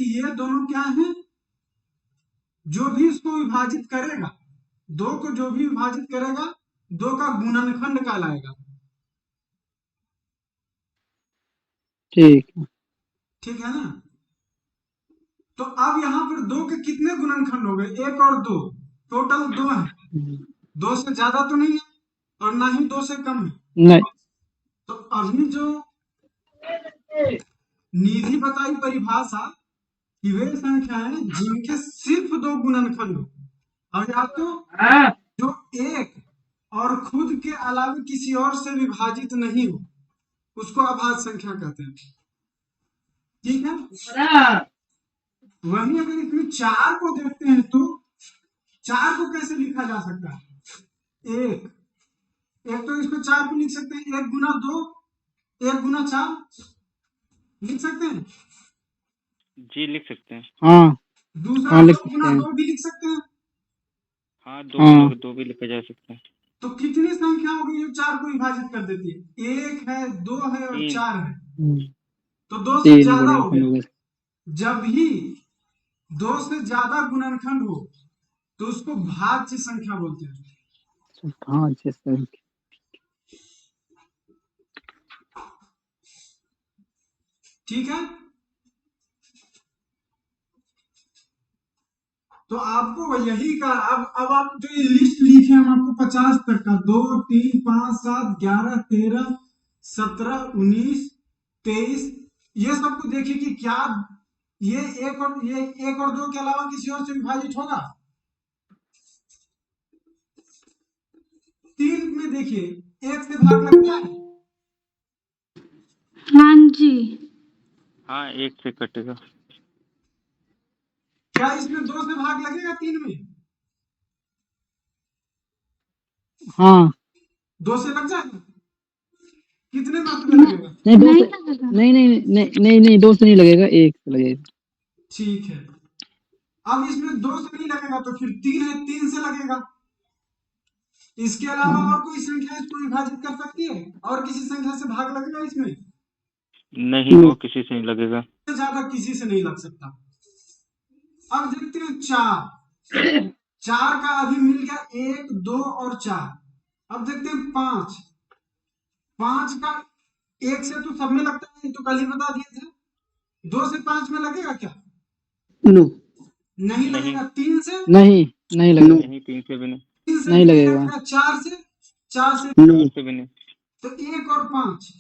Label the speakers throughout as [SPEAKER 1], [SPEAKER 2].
[SPEAKER 1] कि ये दोनों क्या है, जो भी इसको विभाजित करेगा, दो को जो भी विभाजित करेगा, दो का गुणनखंड कहलाएगा।
[SPEAKER 2] ठीक है।
[SPEAKER 1] ठीक है ना। तो अब यहाँ पर दो के कितने गुणनखंड हो गए, एक और दो, टोटल दो है। दो से ज्यादा तो नहीं है और ना ही दो से कम है।
[SPEAKER 2] नहीं।
[SPEAKER 1] तो अभी जो निधि बताई परिभाषा कि वे संख्याएं जिनके सिर्फ दो गुणनखंड हो और या तो जो एक और खुद के अलावा किसी और से विभाजित नहीं हो, उसको अभाज्य संख्या कहते हैं। ठीक है। वहीं अगर इसमें चार को देखते हैं तो चार को कैसे लिखा जा सकता है, एक एक तो इसमें चार को लिख सकते हैं, एक गुना दो, एक गुना चार, लिख सकते हैं।
[SPEAKER 3] जी लिख सकते हैं।
[SPEAKER 2] हाँ
[SPEAKER 1] दूसरा
[SPEAKER 2] हाँ, लिख
[SPEAKER 1] दो
[SPEAKER 2] सकते
[SPEAKER 1] गुना
[SPEAKER 2] हैं।
[SPEAKER 1] दो भी लिख सकते हैं।
[SPEAKER 3] हाँ
[SPEAKER 2] हाँ
[SPEAKER 3] दो भी लिखा जा सकता है।
[SPEAKER 1] तो कितनी संख्या होगी जो चार को विभाजित कर देती है, एक है, दो है और
[SPEAKER 3] तीन।
[SPEAKER 1] चार है।
[SPEAKER 2] हम्म,
[SPEAKER 1] तो दो से
[SPEAKER 2] तीन
[SPEAKER 1] ज्यादा हो
[SPEAKER 2] गुणनखंड
[SPEAKER 1] गया।
[SPEAKER 2] हो गए।
[SPEAKER 1] जब भी दो से ज्यादा गुणनखंड हो तो उसको भाज्य संख्या बोलते हैं।
[SPEAKER 2] हाँ अच्छे से।
[SPEAKER 1] ठीक है। तो आपको यही का अब आप जो ये लिस्ट लिखे हम आपको 50 तक का, 2 3 5 7 11 13 17 19 23, ये सबको देखिए कि क्या ये एक और दो के अलावा किसी और से विभाजित होगा। तीन में देखिए एक से भाग लगता है।
[SPEAKER 4] हाँ जी।
[SPEAKER 3] हाँ एक से कटेगा।
[SPEAKER 1] क्या इसमें दो से भाग लगेगा तीन में,
[SPEAKER 2] हाँ।
[SPEAKER 1] दो से लग जाएगा, कितने मात्रा में लगेगा।
[SPEAKER 2] नहीं दो
[SPEAKER 4] नहीं
[SPEAKER 2] से
[SPEAKER 4] लगेगा।
[SPEAKER 2] नहीं नहीं नहीं नहीं नहीं, दो से नहीं लगेगा, एक से लगेगा।
[SPEAKER 1] ठीक है। अब इसमें दो से नहीं लगेगा तो फिर तीन है, तीन से लगेगा। इसके अलावा
[SPEAKER 2] हाँ
[SPEAKER 1] और कोई संख्या इसको विभाजित कर सकती है, और किसी संख्या से भाग लगेगा इसमें,
[SPEAKER 3] नहीं और किसी से नहीं लगेगा।
[SPEAKER 1] ज्यादा किसी से नहीं लग सकता। अब देखते हैं चार, चार का अभी मिल गया एक, दो और चार। अब देखते हैं पांच, पांच का एक से तो सब में लगता है, तो कल ही बता दिए थे। दो से पांच में लगेगा क्या,
[SPEAKER 2] नो।
[SPEAKER 1] नहीं
[SPEAKER 3] नहीं
[SPEAKER 1] लगेगा। तीन से,
[SPEAKER 2] नहीं नहीं लगेगा।
[SPEAKER 3] नहीं तीन से भी नहीं।
[SPEAKER 1] तीन से
[SPEAKER 2] नहीं
[SPEAKER 1] भी नहीं
[SPEAKER 2] लगेगा।
[SPEAKER 1] लगेगा। चार से, चार से
[SPEAKER 3] चार से भी नहीं।
[SPEAKER 1] तो एक और पांच।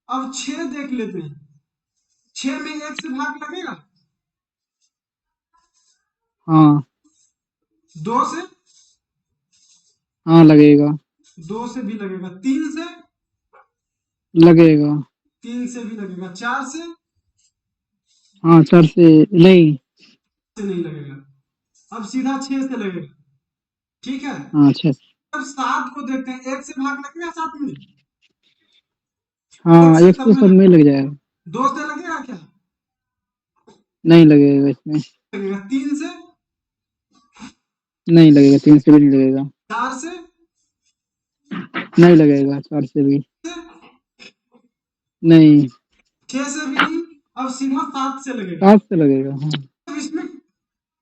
[SPEAKER 1] अब छह देख लेते हैं, छह में एक से भाग लगेगा,
[SPEAKER 2] हाँ
[SPEAKER 1] दो से,
[SPEAKER 2] हाँ लगेगा।
[SPEAKER 1] दो से भी लगेगा। तीन से,
[SPEAKER 2] लगेगा।
[SPEAKER 1] तीन से भी लगेगा। चार
[SPEAKER 2] हाँ चार से नहीं।
[SPEAKER 1] से नहीं लगेगा। अब सीधा छह से लगेगा। ठीक है।
[SPEAKER 2] हाँ अच्छा।
[SPEAKER 1] अब सात को देखते हैं, एक से भाग लगेगा सात में, एक
[SPEAKER 2] हाँ
[SPEAKER 1] से
[SPEAKER 2] एक
[SPEAKER 1] सब
[SPEAKER 2] तो
[SPEAKER 1] में
[SPEAKER 2] सब में
[SPEAKER 1] लगेगा।
[SPEAKER 2] लग जाएगा।
[SPEAKER 1] दो से लगेगा क्या,
[SPEAKER 2] नहीं लगेगा इसमें।
[SPEAKER 1] लगेगा। तीन से,
[SPEAKER 2] नहीं लगेगा, तीन से भी नहीं लगेगा।
[SPEAKER 1] चार से,
[SPEAKER 2] नहीं लगेगा, चार से भी
[SPEAKER 1] से
[SPEAKER 2] नहीं।
[SPEAKER 1] छह से भी नहीं। अब सीधा सात से लगेगा।
[SPEAKER 2] सात से लगेगा। हाँ
[SPEAKER 1] अब इसमें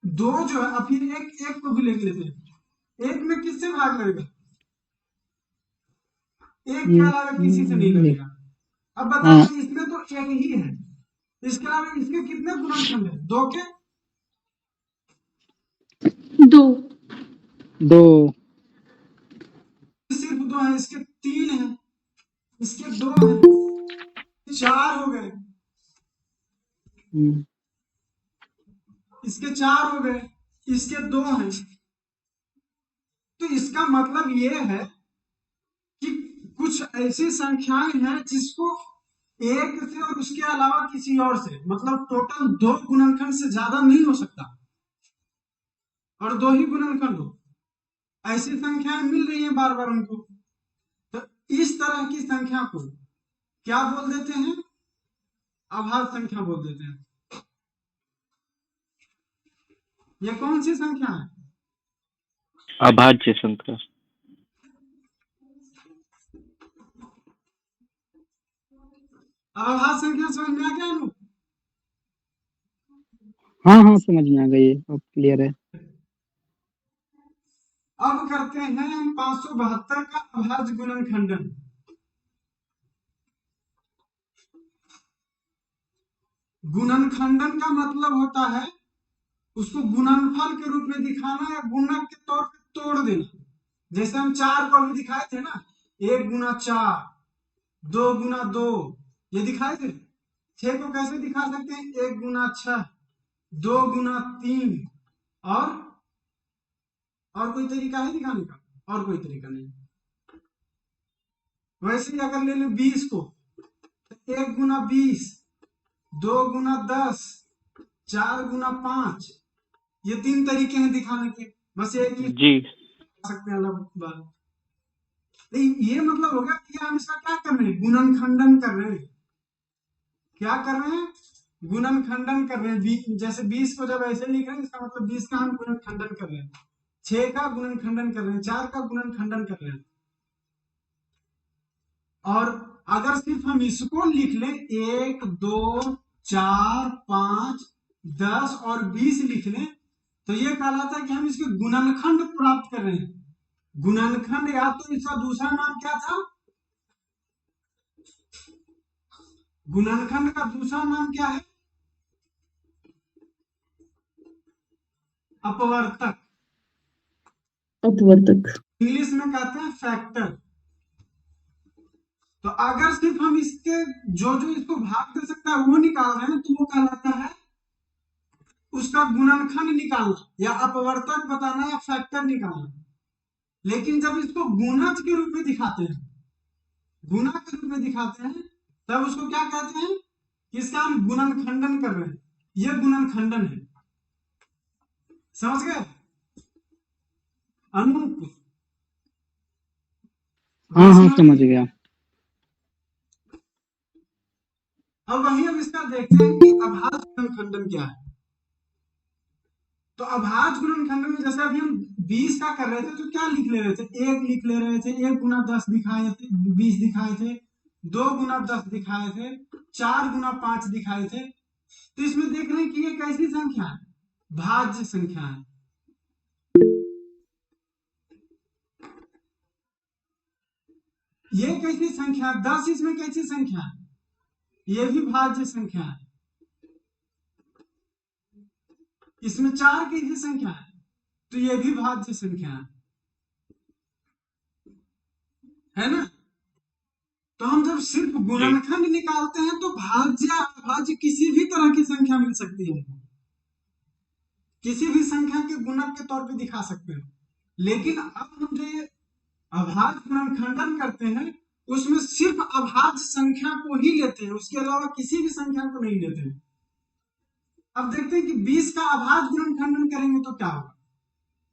[SPEAKER 1] दो जो है, अब फिर एक, एक को भी लिख लेते हैं। एक में किससे भाग लगेगा, एक के अलावा किसी से नहीं लगेगा। अब
[SPEAKER 2] हाँ
[SPEAKER 1] बताइए, इसमें तो एक ही है, इसके अलावा इसके कितने गुणनखंड है, दो के,
[SPEAKER 4] दो।
[SPEAKER 2] दो।
[SPEAKER 1] सिर्फ दो है, इसके तीन है, इसके दो है, चार हो गए,
[SPEAKER 2] हम्म,
[SPEAKER 1] इसके चार हो गए, इसके दो हैं। तो इसका मतलब ये है कि कुछ ऐसी संख्याएं हैं जिसको एक से और उसके अलावा किसी और से, मतलब टोटल दो गुणनखंड से ज्यादा नहीं हो सकता और दो ही गुणनखंड हो, ऐसी संख्याएं मिल रही हैं बार बार हमको। तो इस तरह की संख्या को क्या बोल देते हैं, अभाज्य संख्या बोल देते हैं। ये कौन सी संख्या है,
[SPEAKER 3] अभाज्य संख्या।
[SPEAKER 1] अब अभाज्य संख्या समझ में आ गया ना।
[SPEAKER 2] हाँ हाँ समझ में आ गई, अब क्लियर है।
[SPEAKER 1] अब करते हैं 572 का अभाज्य गुणनखंडन। गुणनखंडन का मतलब होता है उसको गुणनफल के रूप में दिखाना या गुणक के तौर पे तोड़ देना। जैसे हम 4 को अभी दिखाए थे ना, 1 गुना 4, 2 गुना 2, ये दिखाए थे। 6 को कैसे दिखा सकते हैं, 1 गुना 6, 2 गुना 3, और कोई तरीका है दिखाने का? और कोई तरीका नहीं। वैसे ही अगर ले लो 20 को, 1 गुना 20, 2 गुना 10, 4 गुना 5, ये 3 तरीके हैं दिखाने के। बस एक ही
[SPEAKER 3] जी
[SPEAKER 1] सकते हैं अलग बात। ये मतलब होगा कि हम इसका क्या कर रहे हैं, गुणनखंडन कर रहे हैं। क्या कर रहे हैं, गुणनखंडन कर रहे हैं। जैसे 20 को जब ऐसे लिख रहे हैं, इसका मतलब 20 का हम गुणनखंडन कर रहे हैं, 6 का गुणनखंडन कर रहे हैं, 4 का गुणनखंडन कर रहे हैं। और अगर सिर्फ हम इसको लिख लें, 1 2 4 5 10 और 20 लिख लें, तो ये कहलाता है कि हम इसके गुणनखंड प्राप्त कर रहे हैं। गुणनखंड, या तो इसका दूसरा नाम क्या था, गुणनखंड का दूसरा नाम क्या है, अपवर्तक।
[SPEAKER 4] अपवर्तक।
[SPEAKER 1] इंग्लिश में कहते हैं फैक्टर। तो अगर सिर्फ हम इसके जो जो इसको भाग दे सकता है वो निकाल रहे हैं, तो वो कहलाता है उसका गुणनखंड निकालना, या अपवर्तक बताना, या फैक्टर निकालना। लेकिन जब इसको गुणज के रूप में दिखाते हैं, गुणा के रूप में दिखाते हैं, तब उसको क्या कहते हैं, इसका हम गुणनखंडन कर रहे हैं। यह गुणनखंडन है। समझ गए अनूप?
[SPEAKER 2] हाँ हाँ
[SPEAKER 1] वैष्णवी?
[SPEAKER 2] समझ गया।
[SPEAKER 1] अब वही हम इसका देखते हैं कि अभाज्य गुणनखंडन क्या है। तो अभाज्य गुणनखंडन में जैसे अभी हम 20 का कर रहे थे, तो क्या लिख ले रहे थे, 1 लिख ले रहे थे, 1 गुना 10 दिखाए थे, 20 दिखाए थे, 2 गुना 10 दिखाए थे, 4 गुना 5 दिखाए थे। तो इसमें देख रहे हैं कि ये कैसी संख्या है, भाज्य संख्या है। ये कैसी संख्या, 10 इसमें कैसी संख्या है, ये भी भाज्य संख्या है। इसमें 4 कैसी संख्या है, तो ये भी भाज्य संख्या है ना। तो हम जब सिर्फ
[SPEAKER 3] जी
[SPEAKER 1] गुणनखंड निकालते हैं, तो भाज्य अभाज्य किसी भी तरह की संख्या मिल सकती है, किसी भी संख्या के गुणक के तौर पे दिखा सकते हैं। लेकिन अब हम जो ये अभाज्य गुणनखंडन करते हैं, उसमें सिर्फ अभाज्य संख्या को ही लेते हैं, उसके अलावा किसी भी संख्या को नहीं लेते हैं। अब देखते हैं कि 20 का अभाज्य गुणनखंडन करेंगे तो क्या होगा।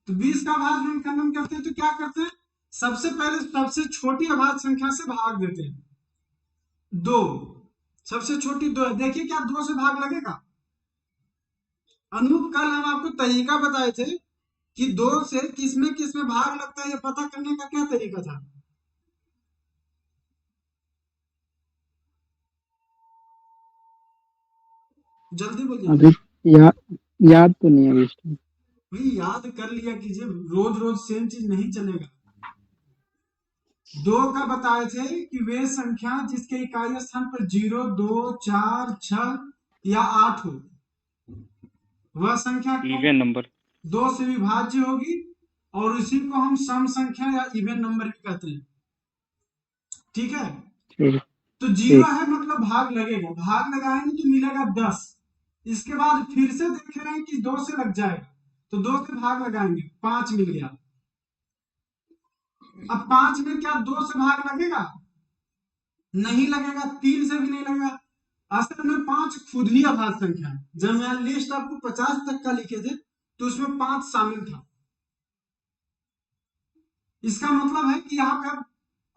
[SPEAKER 1] तो 20 का अभाज्य गुणनखंडन करते हैं तो क्या करते हैं, सबसे पहले सबसे छोटी अभाज्य संख्या से भाग देते हैं। 2, सबसे छोटी 2 है, देखिए क्या 2 से भाग लगेगा। अनूप, कल हम आपको तरीका बताए थे कि 2 से किसमें किसमें भाग लगता है, ये पता करने का क्या तरीका था। जल्दी बोलिए।
[SPEAKER 2] अभी याद तो नहीं है अभी इस टाइम।
[SPEAKER 1] भाई याद कर लिया कीजिए, रोज रोज सेम चीज नहीं चलेगा। 2 का बताए थे कि वे संख्या जिसके इकाई स्थान पर 0 2 4 6 या 8 हो, वह संख्या
[SPEAKER 3] इवन नंबर।
[SPEAKER 1] 2 से विभाज्य होगी, और इसी को हम सम संख्या या इवन नंबर भी कहते हैं। ठीक है।
[SPEAKER 2] ठीक
[SPEAKER 1] तो 0
[SPEAKER 2] ठीक।
[SPEAKER 1] है मतलब भाग लगेगा, भाग लगाएंगे तो मिलेगा 10। इसके बाद फिर से देख रहे हैं कि 2 से लग जाएगा, तो 2 से भाग लगाएंगे, 5 मिल गया। अब 5 में क्या 2 से भाग लगेगा, नहीं लगेगा, 3 से भी नहीं लगेगा। असल में 5 खुद ही अभाज्य संख्या है। जब मैं लिस्ट आपको 50 तक का लिखे थे, तो उसमें 5 शामिल था। इसका मतलब है कि यहाँ पर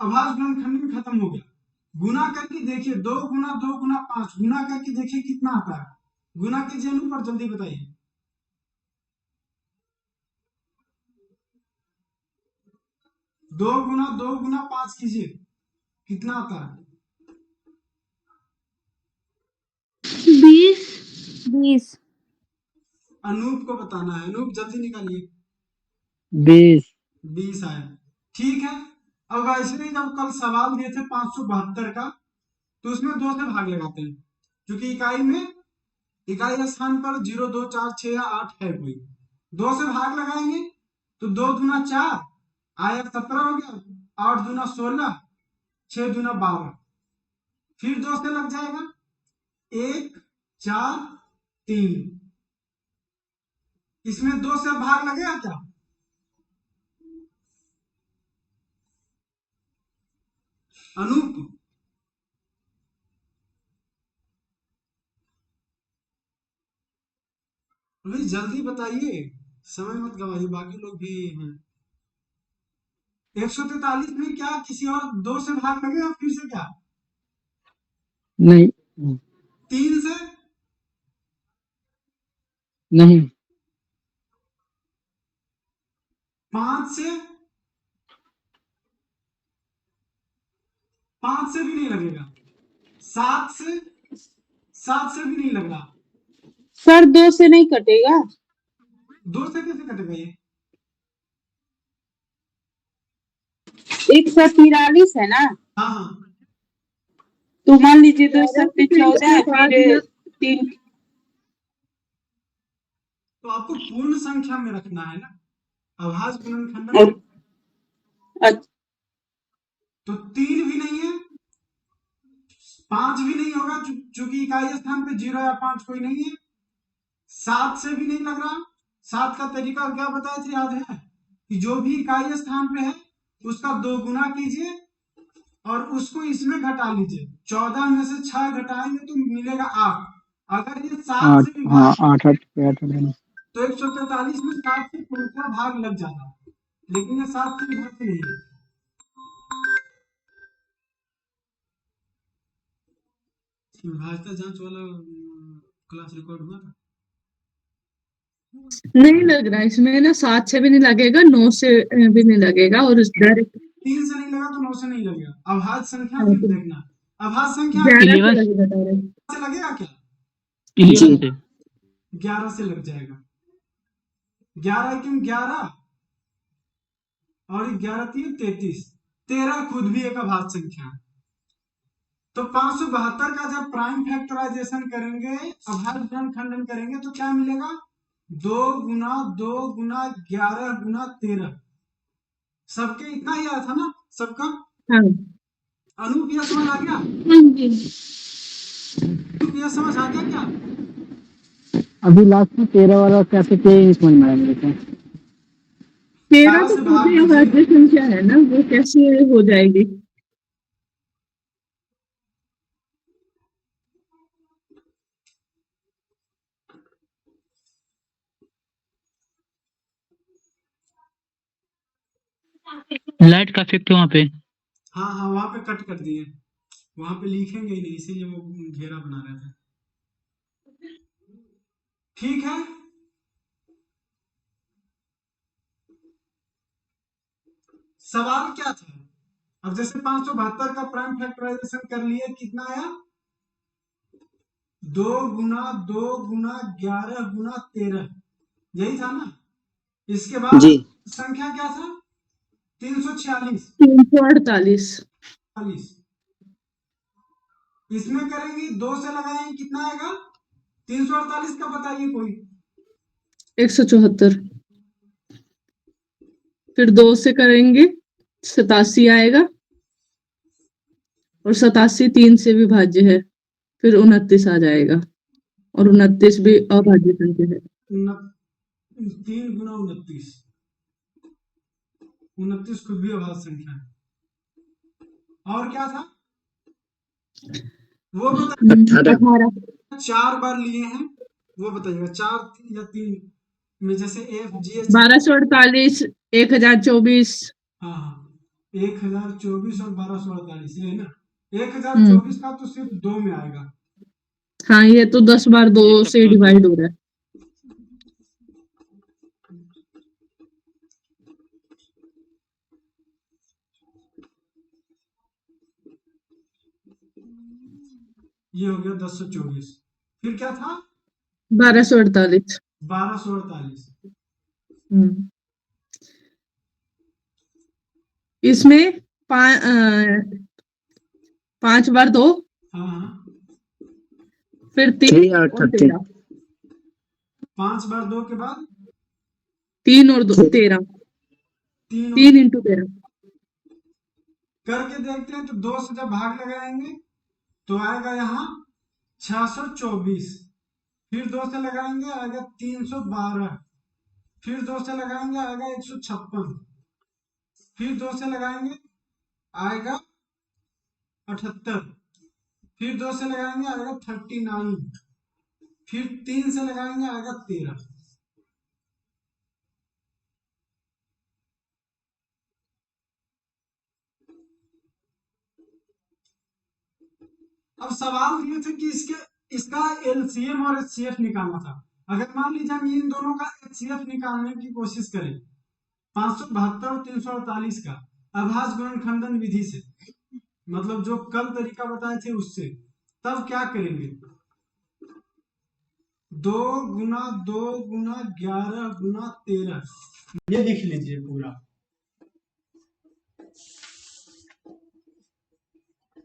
[SPEAKER 1] अभाज्य गुणनखंडन खत्म हो गया। गुना करके देखिए, 2 गुना 2 गुना 5 गुना करके देखिए कितना आता है। गुना कीजिए अनु पर, जल्दी बताइए। 2 गुना 2 गुना 5 कीजिए, कितना आता है।
[SPEAKER 4] 20।
[SPEAKER 5] 20।
[SPEAKER 1] अनूप को बताना है। अनूप जल्दी निकालिए।
[SPEAKER 2] 20।
[SPEAKER 1] 20 आया। ठीक है। अब ऐसे ही जब कल सवाल दिए थे 572 का, तो उसमें 2 से भाग लगाते हैं, क्योंकि इकाई स्थान पर 0, 2, 4, 6 या 8 है कोई। 2 से भाग लगाएंगे तो 2 दूना 4 आया 17 हो गया, 8 दूना 16, 6 दूना 12, फिर 2 से लग जाएगा 1, 4, 3। इसमें 2 से भाग लगेगा क्या? अनूप, भाई जल्दी बताइए, समय मत गवाइए, बाकी लोग भी हैं। 143 में क्या किसी और 2 से भाग लगेगा फिर से क्या?
[SPEAKER 2] नहीं
[SPEAKER 1] 3 से?
[SPEAKER 2] नहीं
[SPEAKER 1] 5 से? 5 से भी नहीं लगेगा। 7 से? 7 से भी नहीं लग रहा।
[SPEAKER 4] सर 2 से नहीं कटेगा।
[SPEAKER 1] 2 से कैसे कटेगा ये?
[SPEAKER 4] 143 है ना,
[SPEAKER 1] हाँ हाँ,
[SPEAKER 4] तो मान लीजिए 2 7 14 फिर 3।
[SPEAKER 1] तो आपको पूर्ण संख्या में रखना है ना, अभाज्य गुणनखंडन में। तो 3 भी नहीं है, 5 भी नहीं होगा, चूंकि इकाई स्थान पे 0 या 5 कोई नहीं है। 7 से भी नहीं लग रहा। 7 का तरीका क्या बताया थे, याद है? कि जो भी इकाई स्थान पे है उसका 2 गुना कीजिए और उसको इसमें घटा लीजिए। 14 में से 6 घटाएंगे तो मिलेगा 8। अगर ये 7
[SPEAKER 2] 8।
[SPEAKER 1] से भी
[SPEAKER 2] हाँ
[SPEAKER 1] भाग
[SPEAKER 2] 8 8 8।
[SPEAKER 1] तो 143 में 7 से पूरा भाग लग जाता, लेकिन ये 7 से भाग नहीं है। भाजपा जांच वाला क्लास रिकॉर्ड हुआ था।
[SPEAKER 4] नहीं लग रहा इसमें ना, 7 से भी नहीं लगेगा, 9 से भी नहीं लगेगा, और डायरेक्ट
[SPEAKER 1] 3 से नहीं लगा तो 9 से नहीं लगेगा। अभाज्य संख्या फिर देखना, अभाज्य संख्या
[SPEAKER 4] 11 से लगेगा डायरेक्ट।
[SPEAKER 1] से लगेगा क्या?
[SPEAKER 3] 11 से
[SPEAKER 1] 11 से लग जाएगा। 11 क्यों 11 और 11 3 33, 13 खुद भी एक अभाज्य संख्या है। तो 572 का जब प्राइम फैक्टराइजेशन करेंगे, अभाज्य गुणनखंडन करेंगे, तो क्या मिलेगा? 2 गुना 2 गुना 11 गुना 13। सबके इतना ही आया था ना सबका?
[SPEAKER 4] हाँ
[SPEAKER 1] अनूप यह समझ आ गया?
[SPEAKER 4] जी।
[SPEAKER 1] अनूप यह समझ आ गया क्या?
[SPEAKER 2] अभी लास्ट में 13 वाला कैसे किया ये नहीं समझ में आया मेरे को।
[SPEAKER 4] 13 तो
[SPEAKER 1] से
[SPEAKER 4] खुद
[SPEAKER 1] भाग
[SPEAKER 4] ही
[SPEAKER 1] दीजिए।
[SPEAKER 4] अभाज्य संख्या है ना, वो कैसे हो जाएगी?
[SPEAKER 5] लाइट काफी क्यों वहाँ पे?
[SPEAKER 1] हाँ हाँ, वहां पे कट कर दिए, वहां पे लिखेंगे ही नहीं, इसीलिए वो घेरा बना रहे थे। ठीक है, सवाल क्या था? अब जैसे 572 का प्राइम फैक्टराइजेशन कर लिए, कितना आया? 2 गुना 2 गुना 11 गुना 13, यही था ना? इसके बाद
[SPEAKER 2] जी।
[SPEAKER 1] संख्या क्या था? 346।
[SPEAKER 4] 348।
[SPEAKER 1] इसमें करेंगे 2 से लगाएंगे, कितना आएगा? 348 का बताइए कोई।
[SPEAKER 4] 174। फिर 2 से करेंगे 87 आएगा, और 87 3 से विभाज्य है, फिर 29 आ जाएगा, और 29 भी अभाज्य संख्या है।
[SPEAKER 1] 3 गुना 29, 29 खुद भी अभाज्य संख्या है। और क्या था वो बताइए?
[SPEAKER 4] 18।
[SPEAKER 1] 4 बार लिए हैं, वो बताइएगा। 4 या 3 में, जैसे एफ जी एच।
[SPEAKER 4] 1248, 1024।
[SPEAKER 1] हाँ हाँ, 1024 और 1248, ये है ना? 1024 का तो सिर्फ 2 में आएगा।
[SPEAKER 4] हाँ, ये तो 10 बार 2
[SPEAKER 3] ये सब
[SPEAKER 4] से
[SPEAKER 3] तो
[SPEAKER 4] डिवाइड हो रहा है।
[SPEAKER 1] ये हो गया 1024। फिर क्या था?
[SPEAKER 4] 1248।
[SPEAKER 1] 1248।
[SPEAKER 4] हम्म। इसमें 5 बार 2,
[SPEAKER 1] हाँ हाँ,
[SPEAKER 4] फिर 3
[SPEAKER 2] 3 8
[SPEAKER 4] और
[SPEAKER 2] 30
[SPEAKER 4] 13।
[SPEAKER 1] 5 बार 2 के बाद
[SPEAKER 4] 3 और 2 13।
[SPEAKER 1] 3 और
[SPEAKER 4] 3 इंटू 13।
[SPEAKER 1] करके देखते हैं। तो 2 से जब भाग लगाएंगे तो आएगा यहाँ 624। फिर 2 से लगाएंगे आएगा 312। फिर 2 से लगाएंगे आएगा 156। फिर 2 से लगाएंगे आएगा 78। फिर 2 से लगाएंगे आएगा 39। फिर 3 से लगाएंगे आएगा 13। अब सवाल ये थे कि इसका एलसीएम और एचसीएफ निकालना था। अगर मान लीजिए हम इन दोनों का एचसीएफ निकालने की कोशिश करें 572 और 348 का अभाज्य गुणनखंडन विधि से, मतलब जो कल तरीका बताए थे उससे, तब क्या करेंगे? 2 गुना 2 गुना 11 गुना 13, ये लिख लीजिए पूरा।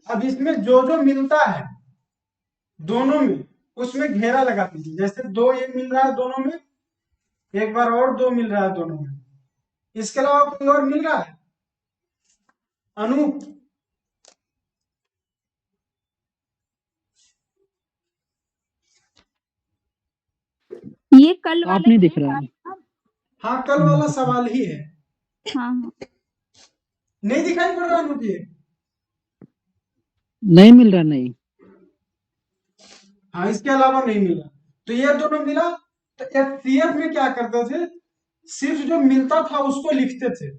[SPEAKER 1] अब इसमें जो जो मिलता है दोनों में उसमें घेरा लगा दीजिए। जैसे 2 ये मिल रहा है दोनों में, एक बार और 2 मिल रहा है दोनों में। इसके अलावा कोई और मिल रहा है? अनूप,
[SPEAKER 6] ये कल
[SPEAKER 2] आप
[SPEAKER 6] वाले
[SPEAKER 2] नहीं
[SPEAKER 6] थे
[SPEAKER 2] दिख रहा है।
[SPEAKER 6] साहब।
[SPEAKER 1] हाँ कल वाला सवाल ही है।
[SPEAKER 6] हाँ हाँ।
[SPEAKER 1] नहीं दिखाई पड़ रहा अनूप ये?
[SPEAKER 2] नहीं मिल रहा, नहीं।
[SPEAKER 1] हाँ इसके अलावा नहीं मिला। तो ये दोनों मिला। तो एचसीएफ में क्या करते थे, सिर्फ जो मिलता था उसको लिखते थे।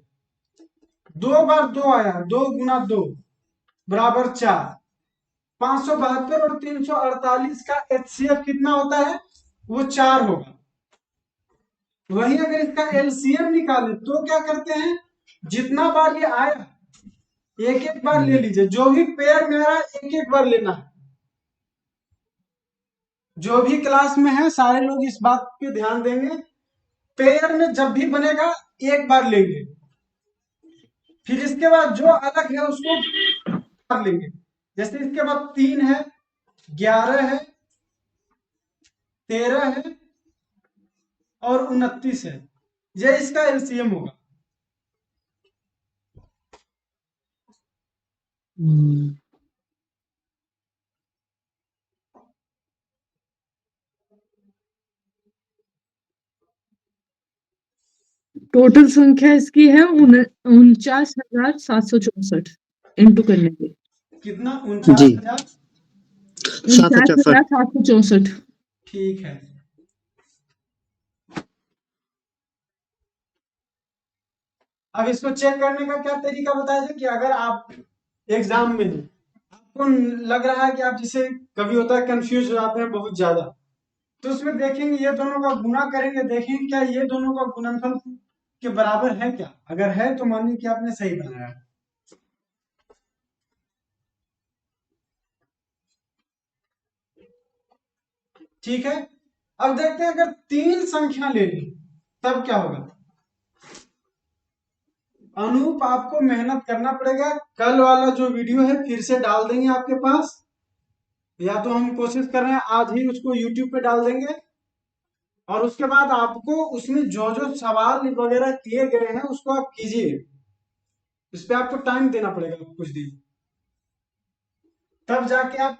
[SPEAKER 1] 2 बार 2 आया, 2 गुना 2 बराबर 4। 572 और 348 का एचसीएफ कितना होता है? वो 4 होगा। वहीं अगर इसका एलसीएम निकाले तो क्या करते हैं, जितना बार ये आया एक एक बार ले लीजिए। जो भी पेयर में आया एक एक बार लेना है। जो भी क्लास में है सारे लोग इस बात पे ध्यान देंगे। पेयर में जब भी बनेगा एक बार लेंगे, फिर इसके बाद जो अलग है उसको कर लेंगे। जैसे इसके बाद 3 है, 11 है, 13 है और 29 है। यह इसका एलसीएम होगा।
[SPEAKER 4] टोटल संख्या इसकी है 49,764 इंटू करने के।
[SPEAKER 1] कितना?
[SPEAKER 2] जी।
[SPEAKER 1] 49,000।
[SPEAKER 2] 764।
[SPEAKER 4] 49,764।
[SPEAKER 1] ठीक है। अब इसको चेक करने का क्या तरीका बताया जाए कि अगर आप एग्जाम में हैं, आपको लग रहा है कि आप जिसे कभी होता है कंफ्यूज हो जाते हैं बहुत ज्यादा, तो उसमें देखेंगे ये दोनों का गुना करेंगे, देखेंगे क्या ये दोनों का गुणनफल के बराबर है क्या। अगर है तो मानिए कि आपने सही बनाया। ठीक है। अब देखते हैं अगर 3 संख्या ले ली तब क्या होगा। अनूप आपको मेहनत करना पड़ेगा। कल वाला जो वीडियो है फिर से डाल देंगे आपके पास, या तो हम कोशिश कर रहे हैं आज ही उसको यूट्यूब पे डाल देंगे। और उसके बाद आपको उसमें जो जो सवाल वगैरह किए गए हैं उसको आप कीजिए। इस पे आपको टाइम देना पड़ेगा कुछ दिन, तब जाके आप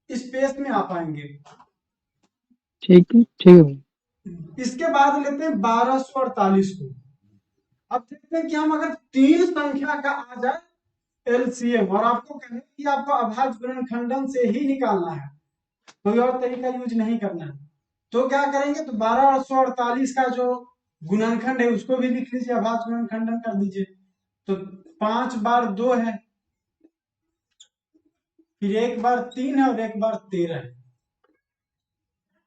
[SPEAKER 1] इस पेज में आ पाएंगे।
[SPEAKER 2] ठीक है, ठीक है भाई।
[SPEAKER 1] इसके बाद लेते हैं 1248 को। अब देखते हैं कि हम अगर 3 संख्या का आ जाए एलसीएम, और आपको कहें कि आपको अभाज्य गुणनखंडन से ही निकालना है, कोई और तरीका यूज नहीं करना है, तो क्या करेंगे। तो 1248 का जो गुणनखंड है उसको भी लिख लीजिए, अभाज्य गुणनखंडन कर दीजिए। तो 5 बार 2 है, फिर 1 बार 3 है और 1 बार 13 है।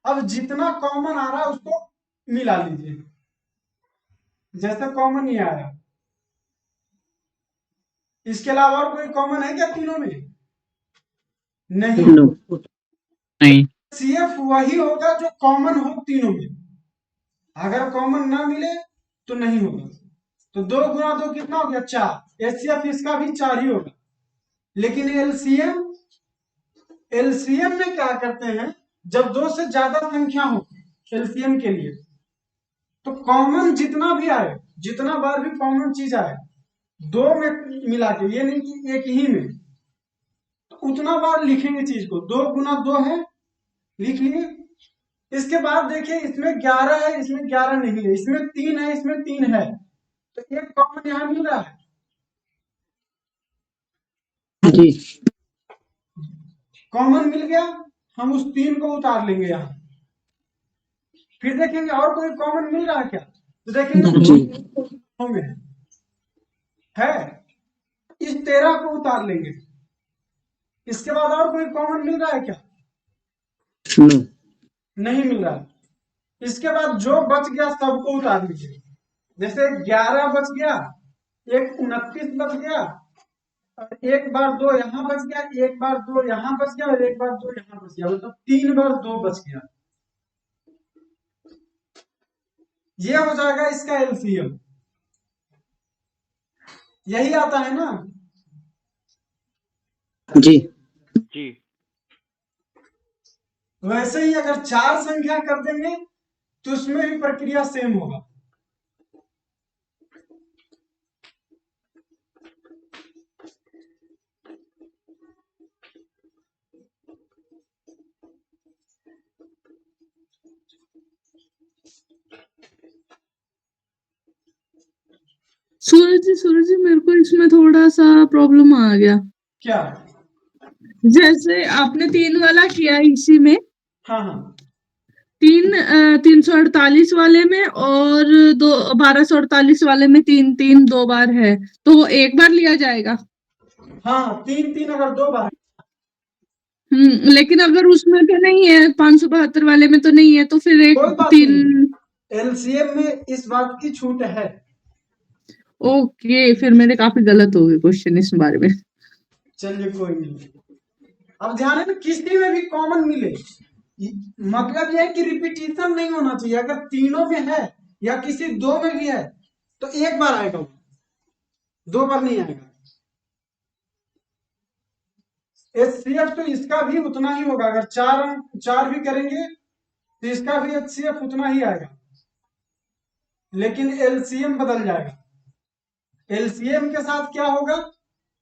[SPEAKER 1] अब जितना कॉमन आ रहा है उसको मिला लीजिए। जैसे कॉमन ये आया, इसके अलावा और कोई कॉमन है क्या तीनों में? नहीं।
[SPEAKER 2] नो।
[SPEAKER 5] नहीं।
[SPEAKER 1] सीएफ वही होगा जो कॉमन हो तीनों में। अगर कॉमन ना मिले तो नहीं होगा। तो 2 गुना 2 कितना हो गया 4। एचसीएफ इसका भी 4 ही होगा। लेकिन एलसीएम में क्या करते हैं, जब 2 से ज्यादा संख्या हो एलसीएम के लिए, तो कॉमन जितना भी आए, जितना बार भी कॉमन चीज आए 2 में मिला के, ये नहीं कि एक ही में, तो उतना बार लिखेंगे चीज को। 2 गुना 2 है, लिख लिए। इसके बाद देखिए इसमें 11 है, इसमें 11 नहीं है, इसमें 3 है, इसमें 3 है, तो एक कॉमन यहां मिल रहा है।
[SPEAKER 2] जी
[SPEAKER 1] कॉमन मिल गया, हम उस 3 को उतार लेंगे यहाँ। फिर देखेंगे और कोई कॉमन मिल रहा है क्या, तो देखेंगे होंगे है, इस 13 को उतार लेंगे। इसके बाद और कोई कॉमन मिल रहा है क्या, नहीं मिल रहा है। इसके बाद जो बच गया सबको उतार लीजिए। जैसे 11 बच गया, एक 29 बच गया, और एक बार 2 यहाँ बच गया, एक बार 2 यहाँ बच गया, और एक बार 2 यहाँ बच गया, मतलब 3 बार 2 बच गया। ये हो जाएगा इसका एलसीएम। यही आता है ना
[SPEAKER 2] जी
[SPEAKER 3] जी।
[SPEAKER 1] वैसे ही अगर 4 संख्या कर देंगे तो उसमें भी प्रक्रिया सेम होगा।
[SPEAKER 4] सूरज जी मेरे को इसमें थोड़ा सा प्रॉब्लम आ गया।
[SPEAKER 1] क्या,
[SPEAKER 4] जैसे आपने 3 वाला किया इसी में,
[SPEAKER 1] हाँ हाँ
[SPEAKER 4] 348 वाले में और 1248 वाले में 3 2 बार है, तो वो एक बार लिया जाएगा।
[SPEAKER 1] हाँ 3 3 अगर 2 बार,
[SPEAKER 4] लेकिन अगर उसमें तो नहीं है, 572 वाले में तो नहीं है, तो फिर एक
[SPEAKER 1] कोई बात
[SPEAKER 4] 3।
[SPEAKER 1] नहीं, एलसीएम में इस बात की छूट है।
[SPEAKER 4] ओके, फिर मेरे काफी गलत हो गए क्वेश्चन इस बारे में।
[SPEAKER 1] चलिए कोई नहीं। अब ध्यान है ना, किसी में भी कॉमन मिले, मतलब यह है कि रिपीटिशन नहीं होना चाहिए। अगर तीनों में है या किसी 2 में भी है तो एक बार आएगा, 2 बार नहीं आएगा। एचसीएफ तो इसका भी उतना ही होगा। अगर 4 भी करेंगे तो इसका भी एचसीएफ उतना ही आएगा, लेकिन एलसीएम बदल जाएगा। एलसीएम के साथ क्या होगा,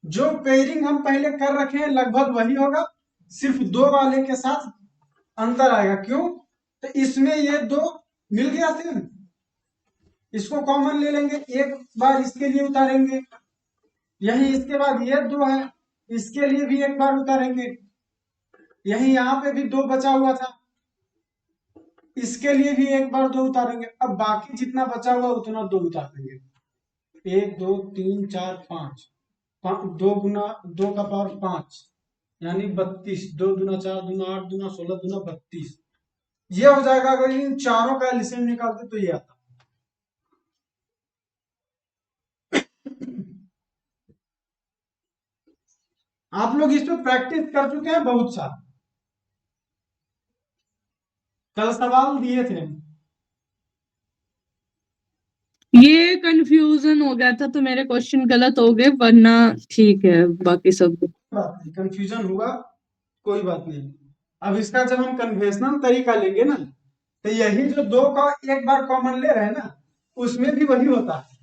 [SPEAKER 1] जो पेयरिंग हम पहले कर रखे हैं लगभग वही होगा, सिर्फ 2 वाले के साथ अंतर आएगा। क्यों, तो इसमें ये 2 मिल गया सेम, इसको कॉमन ले लेंगे, एक बार इसके लिए उतारेंगे। यही इसके बाद ये 2 है, इसके लिए भी एक बार उतारेंगे। यही यहाँ पे भी 2 बचा हुआ था, इसके लिए भी एक बार 2 उतारेंगे। अब बाकी जितना बचा हुआ उतना 2 उतार देंगे। 1 2 3 4 5, 2 गुना 2 का पावर 5 यानी 32, 2 दूना 4 दूना 8 दूना 16 दूना 32। ये हो जाएगा। अगर इन चारों का एलसीएम निकालते तो ये आता। आप लोग इस पे प्रैक्टिस कर चुके हैं बहुत सा, कल सवाल दिए थे।
[SPEAKER 4] ये कंफ्यूजन हो गया था तो मेरे क्वेश्चन गलत हो गए, वरना ठीक है बाकी सब।
[SPEAKER 1] बात नहीं, कंफ्यूजन हुआ कोई बात नहीं। अब इसका जब हम कन्वेंशनल तरीका लेंगे ना, तो यही जो 2 का एक बार कॉमन ले रहे हैं ना, उसमें भी वही होता है।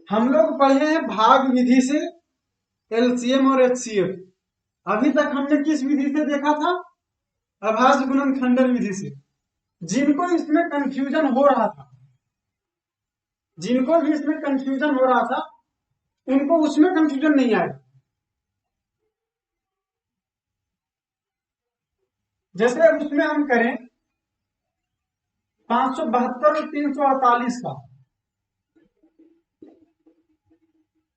[SPEAKER 1] हम लोग पढ़े हैं भाग विधि से एलसीएम और एचसीएफ। अभी तक हमने किस विधि से देखा था, अभाज्य गुणनखंडन विधि से। जिनको इसमें कंफ्यूजन हो रहा था, जिनको भी इसमें कंफ्यूजन हो रहा था, उनको उसमें कंफ्यूजन नहीं आएगा। जैसे उसमें हम करें 572 और 348 का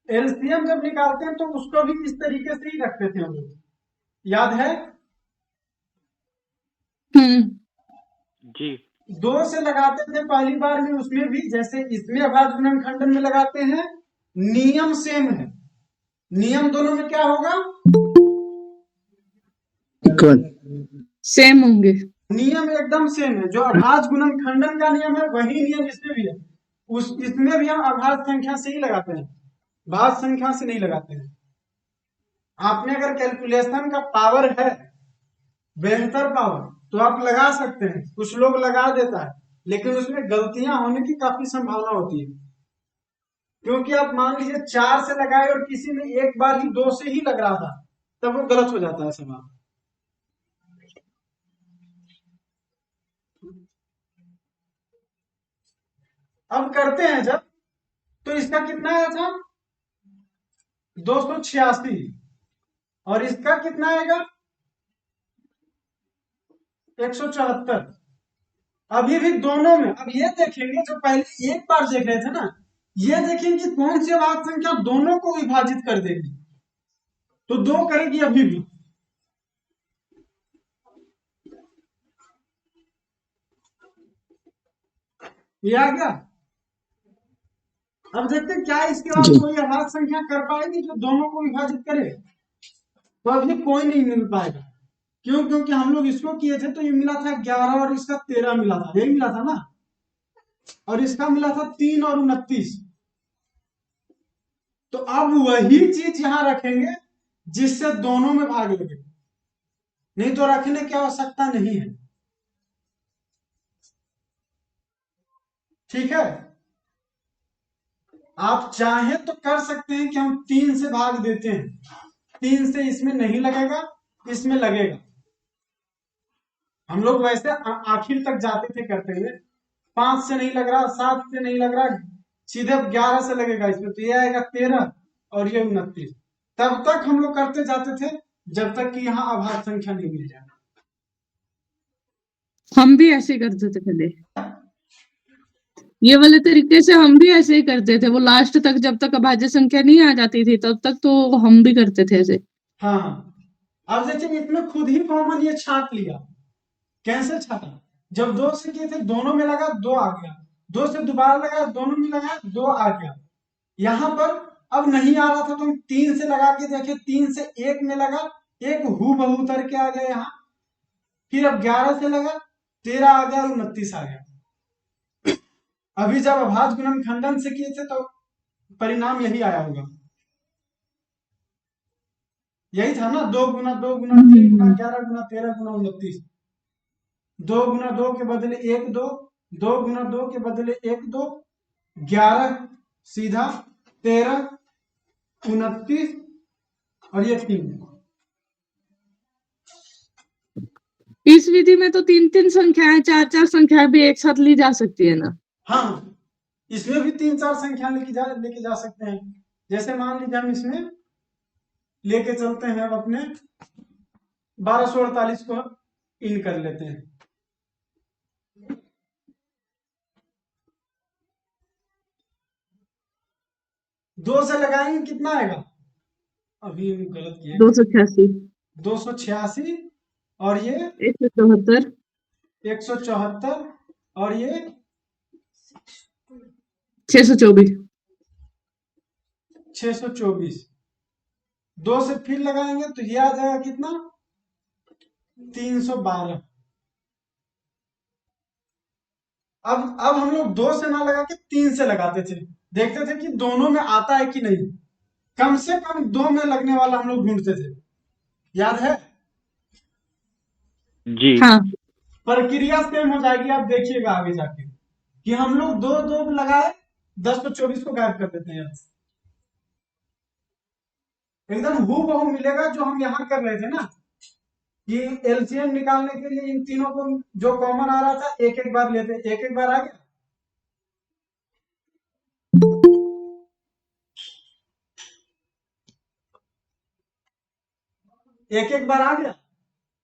[SPEAKER 1] एलसीएम जब निकालते हैं तो उसको भी इस तरीके से ही रखते थे हम लोग, याद है?
[SPEAKER 3] जी
[SPEAKER 1] 2 से लगाते थे पहली बार में, उसमें भी जैसे इसमें अभाज्य गुणनखंडन में लगाते हैं, नियम सेम है। नियम दोनों में क्या होगा,
[SPEAKER 2] इक्वल
[SPEAKER 4] सेम होंगे।
[SPEAKER 1] नियम एकदम सेम है। जो अभाज्य गुणनखंडन का नियम है वही नियम इसमें भी है। इसमें भी हम अभाज्य संख्या से ही लगाते हैं, भाज्य संख्या से नहीं लगाते हैं। आपने अगर कैलकुलेशन का पावर है, बेहतर पावर, तो आप लगा सकते हैं। कुछ लोग लगा देता है, लेकिन उसमें गलतियां होने की काफी संभावना होती है। क्योंकि आप मान लीजिए 4 से लगाए और किसी ने एक बार ही 2 से ही लग रहा था, तब वो गलत हो जाता है सवाल। अब करते हैं जब, तो इसका कितना आया था 286, और इसका कितना आएगा 174। अभी भी दोनों में अब ये देखेंगे, जो पहले एक बार देख रहे थे ना, ये देखेंगे कि कौन सी अभाज्य संख्या दोनों को विभाजित कर देगी, तो 2 करेगी अभी भी। ये आ गया। अब देखते हैं क्या इसके बाद
[SPEAKER 2] जी।
[SPEAKER 1] कोई अभाज्य संख्या कर पाएगी जो दोनों को विभाजित करे। तो अभी कोई नहीं मिल पाएगा। क्यों? क्योंकि हम लोग इसको किए थे तो ये मिला था 11 और इसका 13 मिला था, यही मिला था ना, और इसका मिला था 3 और 29। तो अब वही चीज यहां रखेंगे जिससे दोनों में भाग लगे, नहीं तो रखने की आवश्यकता नहीं है। ठीक है, आप चाहे तो कर सकते हैं कि हम 3 से भाग देते हैं, 3 से इसमें नहीं लगेगा, इसमें लगेगा। हम लोग वैसे आखिर तक जाते थे करते हुए, 5 से नहीं लग रहा, 7 से नहीं लग रहा, सीधे 11 से लगेगा इसमें, तो ये आएगा 13 और ये 29। तब तक हम लोग करते जाते थे जब तक कि यहाँ अभाज्य संख्या नहीं मिल जाए।
[SPEAKER 4] हम भी ऐसे ही करते थे पहले, ये वाले तरीके से हम भी ऐसे ही करते थे। वो लास्ट तक जब तक अभाज्य संख्या नहीं आ जाती थी तब तक तो हम भी करते थे ऐसे।
[SPEAKER 1] हाँ, अब देखिए इसमें खुद ही कॉमन ये छांट लिया। कैसे छाटा? जब 2 से किए थे दोनों में लगा 2 आ गया, 2 से दोबारा लगा दोनों में लगा 2 आ गया। यहां पर अब नहीं आ रहा था तो हम 3 से लगा के देखे, 3 से 1 में लगा, 1 हूबहू उतर के आ गया यहाँ। फिर अब 11 से लगा 13 आ गया और 29 आ गया। अभी जब अभाज्य गुणनखंडन से किए थे तो परिणाम यही आया होगा, यही था ना, 2 गुना 2 गुना 3 गुना 11 गुना 13 गुना 29। 2 गुना 2 के बदले 1 2, 2 गुना 2 के बदले 1 2, 11 सीधा, 13 29 और ये 3।
[SPEAKER 4] इस विधि में तो 3-3 संख्याएं 4-4 संख्याएं भी एक साथ ली जा सकती है ना।
[SPEAKER 1] हाँ, इसमें भी 3-4 संख्या लेके जा सकते हैं। जैसे मान लीजिए हम इसमें लेके चलते हैं, अब अपने 1248 को इन कर लेते हैं। दो से लगाएंगे कितना आएगा? अभी गलत किया,
[SPEAKER 4] 286,
[SPEAKER 1] 286 और ये
[SPEAKER 4] 174,
[SPEAKER 1] 174 और ये
[SPEAKER 4] 624,
[SPEAKER 1] 624। 2 से फिर लगाएंगे तो ये आ जाएगा कितना 312। अब हम लोग 2 से ना लगा के 3 से लगाते थे, देखते थे कि दोनों में आता है कि नहीं। कम से कम 2 में लगने वाला हम लोग ढूंढते थे, याद है?
[SPEAKER 3] जी।
[SPEAKER 4] हाँ
[SPEAKER 1] प्रक्रिया सेम हो जाएगी, आप देखिएगा आगे जाके कि हम लोग 2 लगाए 10 तो 24 को गायब कर देते हैं। एकदम हूबहू मिलेगा जो हम यहाँ कर रहे थे ना, कि एलसीएम निकालने के लिए इन तीनों को जो कॉमन आ रहा था एक एक बार लेते, एक एक बार आ गया। एक एक बार आ गया।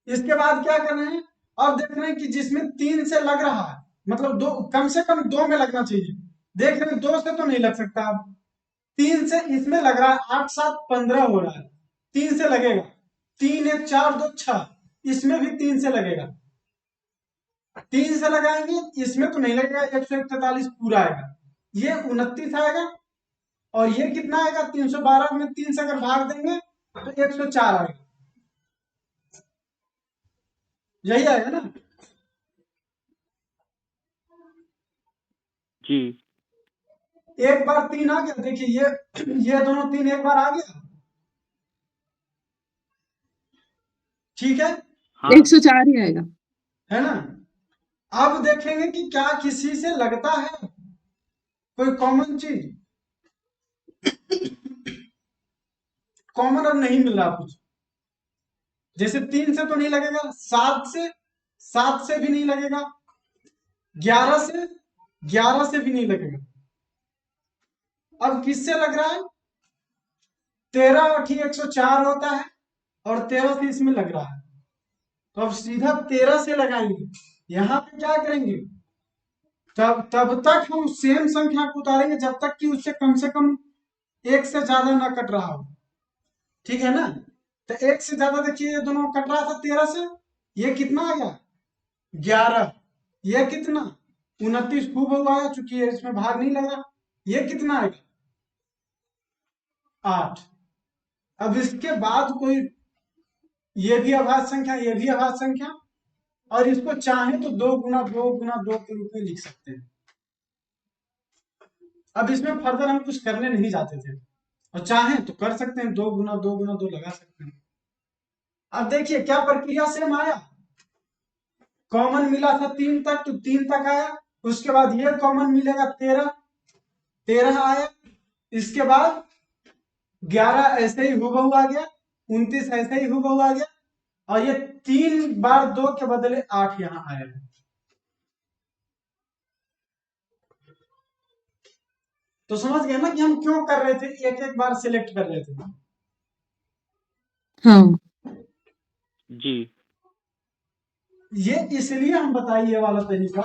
[SPEAKER 1] इसके बाद क्या करना है, और देख रहे हैं कि जिसमें 3 से लग रहा है, मतलब 2 कम से कम 2 में लगना चाहिए। देख रहे हैं 2 से तो नहीं लग सकता, अब 3 से इसमें लग रहा है, 8 7 15 हो रहा है, 3 से लगेगा, 3 1 4 2 6, इसमें भी 3 से लगेगा। 3 से लगाएंगे, इसमें तो नहीं लगेगा, 141 पूरा आएगा, ये 29 आएगा, और ये कितना आएगा 312 में 3 से अगर भाग देंगे तो 104 आएगा, यही आएगा ना।
[SPEAKER 3] जी।
[SPEAKER 1] एक बार 3 आ गया, देखिए ये दोनों 3 एक बार आ गया, ठीक
[SPEAKER 3] हाँ
[SPEAKER 4] 104 ही आएगा।
[SPEAKER 1] है ना। अब देखेंगे कि क्या किसी से लगता है कोई कॉमन चीज। कॉमन अब नहीं मिल रहा कुछ, जैसे 3 से तो नहीं लगेगा, 7 से भी नहीं लगेगा, 11 से भी नहीं लगेगा। अब किससे लग रहा है? 13 और 104 होता है और 13 से इसमें लग रहा है, तो अब सीधा 13 से लगाएंगे। यहां पे क्या करेंगे, तब तक हम सेम संख्या को उतारेंगे जब तक कि उससे कम 1 से ज्यादा ना कट रहा हो, ठीक है ना। तो 1 से ज्यादा, देखिए ये दोनों कट रहा था 13 से, ये कितना आ गया 11, ये कितना 29 खूब हुआ है, चूंकि इसमें भाग नहीं लगा। ये कितना आएगा 8। अब इसके बाद कोई, ये भी अभाज्य संख्या, ये भी अभाज्य संख्या, और इसको चाहे तो 2 गुना 2 गुना 2 के रूप में लिख सकते हैं। अब इसमें फर्दर हम कुछ करने नहीं जाते थे, और चाहे तो कर सकते हैं, 2 गुना 2 गुना 2 लगा सकते हैं। अब देखिए क्या प्रक्रिया सेम आया, कॉमन मिला था 3 तक, तो 3 तक आया, उसके बाद ये कॉमन मिलेगा 13 आया, इसके बाद 11 ऐसे ही हुबहू आ गया, 29 ऐसे ही हुबहू आ गया, और ये 3 बार 2 के बदले 8 यहां आया है। तो समझ गए ना कि हम क्यों कर रहे थे, एक एक बार सिलेक्ट कर रहे थे।
[SPEAKER 4] हाँ
[SPEAKER 3] जी।
[SPEAKER 1] ये इसलिए हम बताइए ये वाला तरीका,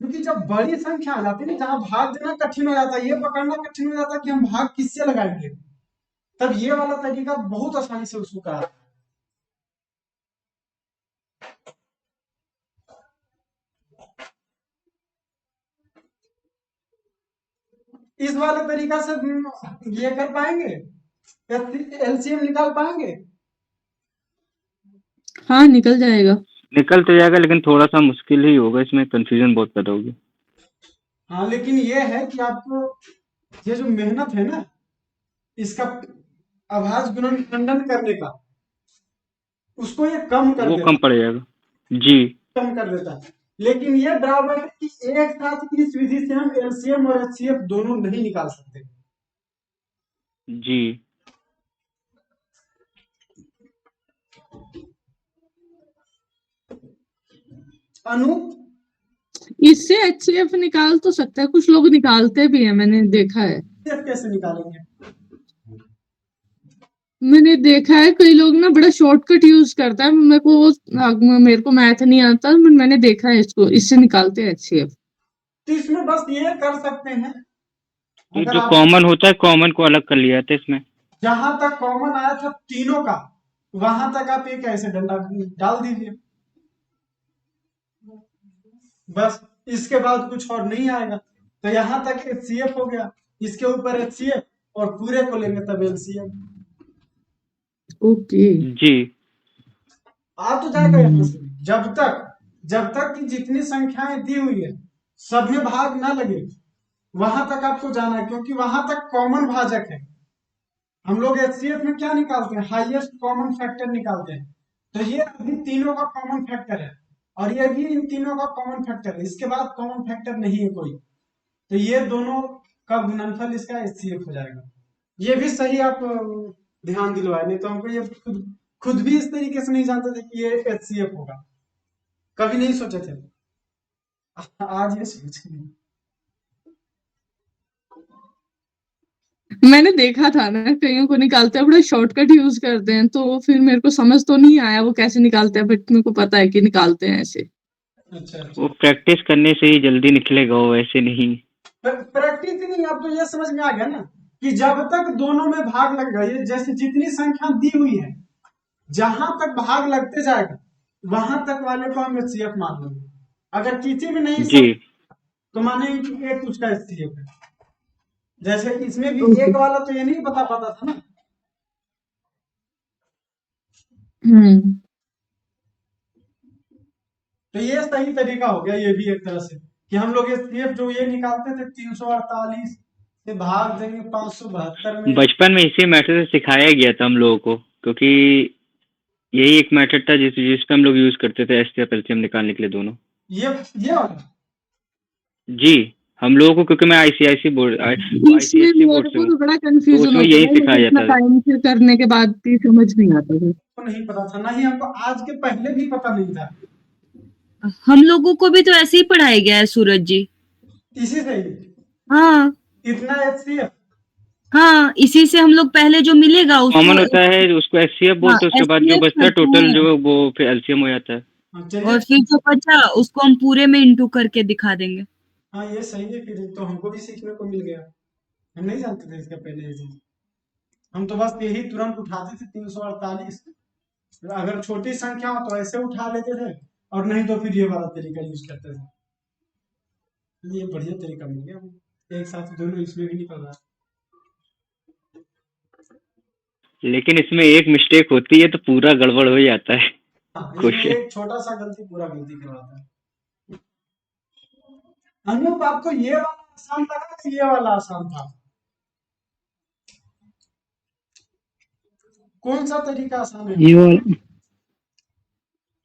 [SPEAKER 1] क्योंकि जब बड़ी संख्या आ जाती है ना, जहां भाग देना कठिन हो जाता है, ये पकड़ना कठिन हो जाता है कि हम भाग किससे लगाएंगे, तब ये वाला तरीका बहुत आसानी से उसको करा। इस वाले तरीका से ये कर पाएंगे, एलसीएम निकाल पाएंगे।
[SPEAKER 4] हाँ निकल जाएगा।
[SPEAKER 3] निकल तो जाएगा, लेकिन थोड़ा सा मुश्किल ही होगा, इसमें कंफ्यूजन बहुत पैदा होगी।
[SPEAKER 1] हाँ, लेकिन ये है कि आपको ये जो मेहनत है ना, इसका अभाज्य गुणनखंडन करने का, उसको ये कम कर
[SPEAKER 3] वो
[SPEAKER 1] देता
[SPEAKER 3] कम पड़ जाएगा। जी।
[SPEAKER 1] कम कर देता है। लेकिन ये बराबर है कि एक साथ इस विधि से हम एलसीएम और एचसीएफ दोनों नहीं निकाल सकते।
[SPEAKER 3] जी।
[SPEAKER 1] अनु,
[SPEAKER 4] इससे HCF निकाल तो सकता है, कुछ लोग निकालते भी है, मैंने देखा है।
[SPEAKER 1] एचसीएफ कैसे निकालेंगे?
[SPEAKER 4] मैंने देखा है कई लोग ना बड़ा शॉर्टकट यूज करता है, मेरे को मैथ नहीं आता, मैंने देखा है इसको, इससे निकालते हैं HCF।
[SPEAKER 1] तो इसमें बस ये कर सकते हैं,
[SPEAKER 3] तो
[SPEAKER 1] अगर
[SPEAKER 3] जो
[SPEAKER 1] आप
[SPEAKER 3] कॉमन होता है, कॉमन को अलग कर लिया था इसमें।
[SPEAKER 1] जहां तक कॉमन आया था तीनों का, वहां तक आप एक ऐसे डंडा डाल दीजिए, बस इसके बाद कुछ और नहीं आएगा। तो यहां तक एचसीएफ हो गया, इसके ऊपर एचसीएफ, और पूरे को लेंगे तब एलसीएम।
[SPEAKER 4] ओके।
[SPEAKER 3] जी।
[SPEAKER 1] आ तो जाएगा यहाँ से, जब तक कि जितनी संख्याएं दी हुई है सब में भाग ना लगे, वहां तक आपको जाना है, क्योंकि वहां तक कॉमन भाजक है। हम लोग एचसीएफ में क्या निकालते हैं, हाईएस्ट कॉमन फैक्टर निकालते हैं। तो ये अभी तीनों का कॉमन फैक्टर है, और ये भी इन तीनों का कॉमन फैक्टर है, इसके बाद कॉमन फैक्टर नहीं है कोई। तो ये दोनों का गुणनफल इसका एचसीएफ हो जाएगा। ये भी सही आप ध्यान दिलवाए, नहीं तो हमको ये खुद भी इस तरीके से नहीं जानते थे कि ये एचसीएफ होगा, कभी नहीं सोचे थे, आज ये सोच रहे हैं।
[SPEAKER 4] मैंने देखा था ना कईयों को निकालते हैं, बड़ा शॉर्टकट यूज करते हैं, तो फिर मेरे को समझ तो नहीं आया वो कैसे निकालते हैं, बट मेरे को पता है कि निकालते हैं ऐसे।
[SPEAKER 1] अच्छा
[SPEAKER 3] वो प्रैक्टिस करने से ही जल्दी निकलेगा, वो ऐसे नहीं।
[SPEAKER 1] प्रैक्टिस ही नहीं, आप तो ये समझ में आ गया ना कि जब तक दोनों में भाग लग गए, जैसे जितनी संख्या दी हुई है, जहां तक भाग लगते जाएगा वहां तक वाले को हम एचसीएफ मान लेंगे। अगर किसी में नहीं
[SPEAKER 3] जी।
[SPEAKER 1] सब, तो मानेंगे कि एक उसका एचसीएफ है। जैसे इसमें भी
[SPEAKER 4] ओके।
[SPEAKER 1] एक वाला तो ये नहीं बता पाता था ना।
[SPEAKER 4] हम्म।
[SPEAKER 1] तो ये सही तरीका हो गया, ये भी एक तरह से कि हम लोग एचसीएफ जो ये निकालते थे 348 से भाग देंगे 572 में।
[SPEAKER 3] बचपन में इसी मेथड से सिखाया गया था हम लोगों को, क्योंकि यही एक मेथड था जिस पे हम लोग यूज करते थे एचसीएफ एलसीएम निकालने के लिए दोनों।
[SPEAKER 1] ये वाला
[SPEAKER 3] जी, हम लोगों को, क्योंकि मैं आईसीआईसी बोर्ड
[SPEAKER 4] इसमें
[SPEAKER 3] आईसीएससी बोर्ड
[SPEAKER 4] मेरे
[SPEAKER 3] से
[SPEAKER 4] को
[SPEAKER 3] हूँ,
[SPEAKER 4] तो बड़ा
[SPEAKER 3] तो
[SPEAKER 4] कंफ्यूजन
[SPEAKER 3] उसमें
[SPEAKER 4] होता
[SPEAKER 3] यही
[SPEAKER 4] है, मुझे
[SPEAKER 3] सिखाया
[SPEAKER 4] इतना
[SPEAKER 3] जाता था।
[SPEAKER 4] टाइम फिर करने के बाद भी समझ नहीं आता है।
[SPEAKER 1] को नहीं पता था, ना ही हमको आज के पहले भी पता नहीं था।
[SPEAKER 7] हम लोगों को भी तो ऐसे ही पढ़ाया गया है सूरज जी।
[SPEAKER 1] इसी से ही
[SPEAKER 7] हाँ
[SPEAKER 1] इतना एचसीएफ।
[SPEAKER 7] हाँ, इसी से हम लोग पहले जो मिलेगा उसको
[SPEAKER 3] कॉमन होता है, उसको एचसीएफ
[SPEAKER 7] हाँ
[SPEAKER 3] बोलते हैं, उसके बाद जो
[SPEAKER 7] एससीएफ
[SPEAKER 3] बचता है
[SPEAKER 7] करते
[SPEAKER 3] टोटल
[SPEAKER 7] हैं
[SPEAKER 3] जो वो फिर एलसीएम हो जाता है।
[SPEAKER 1] हाँ,
[SPEAKER 7] और
[SPEAKER 1] चलिए।
[SPEAKER 7] फिर जो बचा उसको हम पूरे में इंटू करके दिखा देंगे।
[SPEAKER 1] हाँ, ये सही है, फिर तो हमको भी सीखने को मिल गया। हम नहीं जानते थे इसका पहले ये चीज। हम तो बस यही तुरंत उठाते थे 348। अगर छोटी संख्या हो तो ऐसे उठा लेते थे, और नहीं तो फिर ये वाला तरीका यूज करते थे। ये बढ़िया तरीका मिल गया, एक साथ दोनों इसमें भी निकल रहा है।
[SPEAKER 3] लेकिन इसमें एक मिस्टेक होती है तो पूरा गड़बड़ हो जाता है
[SPEAKER 1] हाँ, इसमें
[SPEAKER 3] क्वेश्चन।
[SPEAKER 1] एक छोटा सा गलती पूरा गलती करवाता है। अनूप, आपको ये वाला आसान लगा कि ये वाला आसान था? कौन सा तरीका आसान है?
[SPEAKER 2] ये वाला,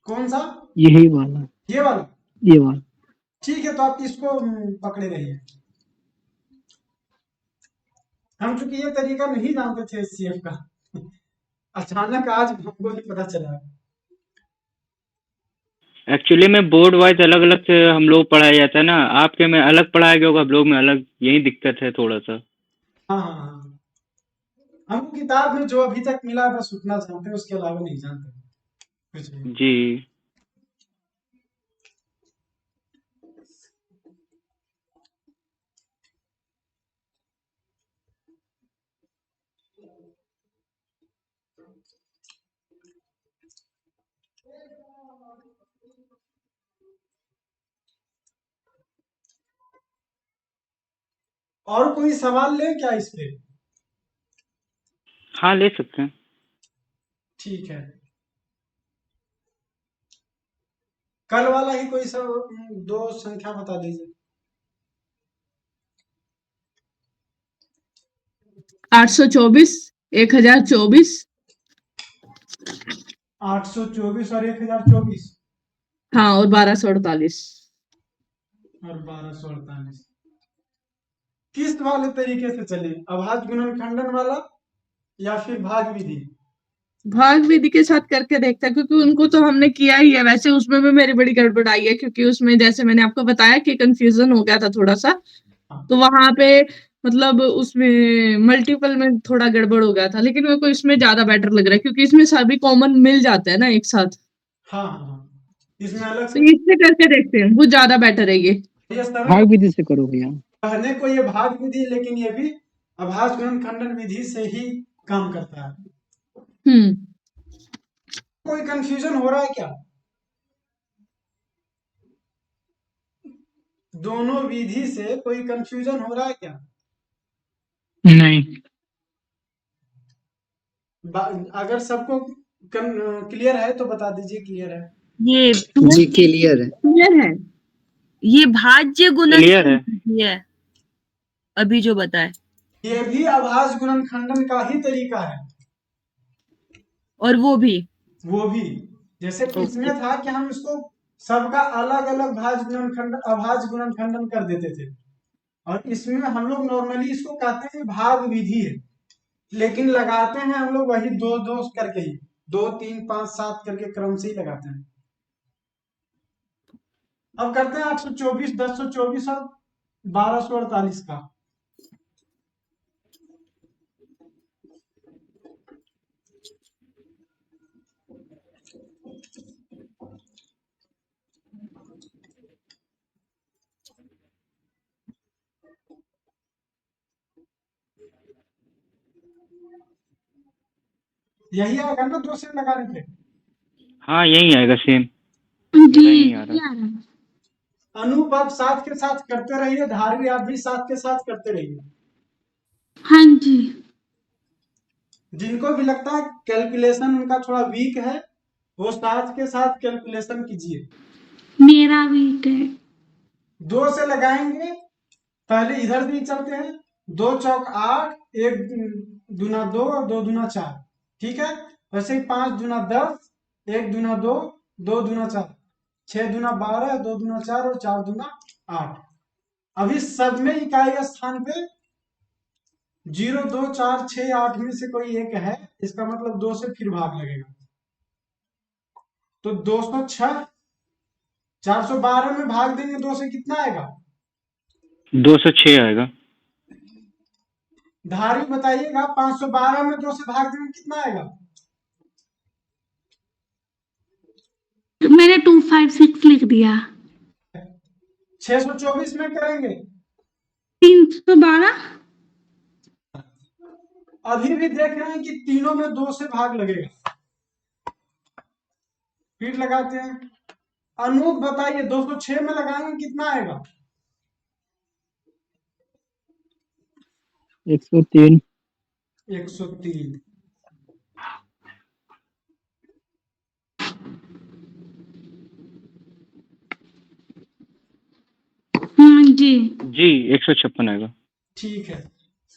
[SPEAKER 1] कौन सा?
[SPEAKER 2] यही वाला,
[SPEAKER 1] ये वाला।
[SPEAKER 2] ये वाला।
[SPEAKER 1] ठीक है, तो आप इसको पकड़े रहिए। हम चूंकि ये तरीका नहीं जानते थे एचसीएफ का, अचानक आज हमको ही पता चला।
[SPEAKER 3] एक्चुअली में बोर्ड वाइज अलग अलग से हम लोग पढ़ाया जाता है ना, आपके में अलग पढ़ाया गया होगा, हम लोग में अलग, यही दिक्कत है थोड़ा सा।
[SPEAKER 1] हाँ हाँ हाँ, हमको किताब में जो अभी तक मिला है बस उतना जानते हैं, उसके अलावा नहीं जानते कुछ भी।
[SPEAKER 3] जी,
[SPEAKER 1] और कोई सवाल ले क्या इस पे?
[SPEAKER 3] हाँ ले सकते हैं।
[SPEAKER 1] ठीक है, कल वाला ही कोई सब दो संख्या बता दीजिए।
[SPEAKER 4] 824, 1024।
[SPEAKER 1] 824 और 1024
[SPEAKER 4] हाँ, और 1248।
[SPEAKER 1] और 1248 किस वाले तरीके से चले? अभाज्य गुणनखंडन वाला या फिर भाग विधि?
[SPEAKER 4] भाग विधि के साथ करके देखता है, क्योंकि उनको तो हमने किया ही है। वैसे उसमें भी मेरी बड़ी गड़बड़ आई है, क्योंकि उसमें जैसे मैंने आपको बताया कि कंफ्यूजन हो गया था थोड़ा सा, तो वहां पे मतलब उसमें मल्टीपल में थोड़ा गड़बड़ हो गया था। लेकिन मेरे को इसमें ज्यादा बेटर लग रहा है, क्योंकि इसमें सभी कॉमन मिल जाते हैं ना एक साथ।
[SPEAKER 1] हाँ हाँ हाँ, इसमें अलग
[SPEAKER 4] तो
[SPEAKER 1] से
[SPEAKER 4] इससे करके देखते हैं, वो ज्यादा बेटर है ये।
[SPEAKER 1] ये सरल
[SPEAKER 2] भाग विधि से करो भैया।
[SPEAKER 1] कहने को ये भाग विधि, लेकिन ये भी अभाज्य गुणनखंडन विधि से ही काम करता है।
[SPEAKER 4] हम्म।
[SPEAKER 1] कोई कंफ्यूजन हो रहा है क्या? दोनों विधि से कोई कंफ्यूजन हो रहा है क्या?
[SPEAKER 5] नहीं।
[SPEAKER 1] अगर सबको क्लियर है तो बता दीजिए क्लियर है।
[SPEAKER 7] ये
[SPEAKER 2] जी क्लियर है।
[SPEAKER 4] क्लियर है।
[SPEAKER 7] ये भाज्य
[SPEAKER 3] क्लियर है।
[SPEAKER 7] गुणनखंड है अभी जो बताए,
[SPEAKER 1] ये भी अभाज्य गुणनखंडन का ही तरीका है।
[SPEAKER 7] और वो भी
[SPEAKER 1] जैसे कि इसमें था कि हम इसको सबका अलग अलग अभाज्य गुणनखंडन कर देते थे, और इसमें हम लोग नॉर्मली इसको कहते हैं भाग विधि है, लेकिन लगाते हैं हम लोग वही दो दो करके ही, 2 3 5 7 करके क्रम से ही लगाते हैं। अब करते हैं 824, 1024 और 1248 का। यही आएगा ना 2 से लगाने पे?
[SPEAKER 3] हाँ यही आएगा सेम।
[SPEAKER 6] जी
[SPEAKER 3] आ रहा।
[SPEAKER 1] अनूप, आप साथ के साथ करते रहिए, धारवी आप भी साथ के साथ करते रहिए।
[SPEAKER 6] हाँ जी।
[SPEAKER 1] जिनको भी लगता है कैलकुलेशन उनका थोड़ा वीक है, वो साथ के साथ कैलकुलेशन कीजिए।
[SPEAKER 6] मेरा वीक है।
[SPEAKER 1] 2 से लगाएंगे, पहले इधर से ही चलते हैं। 2 चौक 8, 1 दूना 2 और 2 दूना 4, ठीक है। वैसे ही 5 दूना 10, 1 दूना 2, 2 दूना 4, 6 दूना 12, 2 दूना 4 और 4 दूना 8। अभी सब में इकाई स्थान पे 0, 2, 4, 6, 8 में से कोई एक है, इसका मतलब 2 से फिर भाग लगेगा। तो 206 412 में भाग देंगे 2 से, कितना आएगा?
[SPEAKER 3] 206 आएगा।
[SPEAKER 1] धारी बताइएगा, 512 में 2 से भाग देंगे कितना आएगा?
[SPEAKER 6] मैंने 256 लिख दिया।
[SPEAKER 1] 624 में करेंगे
[SPEAKER 6] 312।
[SPEAKER 1] अभी भी देख रहे हैं कि तीनों में 2 से भाग लगेगा। फिर लगाते हैं। अनूप बताइए, 206 में लगाएंगे कितना आएगा?
[SPEAKER 2] 103।
[SPEAKER 1] 103।
[SPEAKER 6] जी
[SPEAKER 3] जी 156 आएगा।
[SPEAKER 1] ठीक है।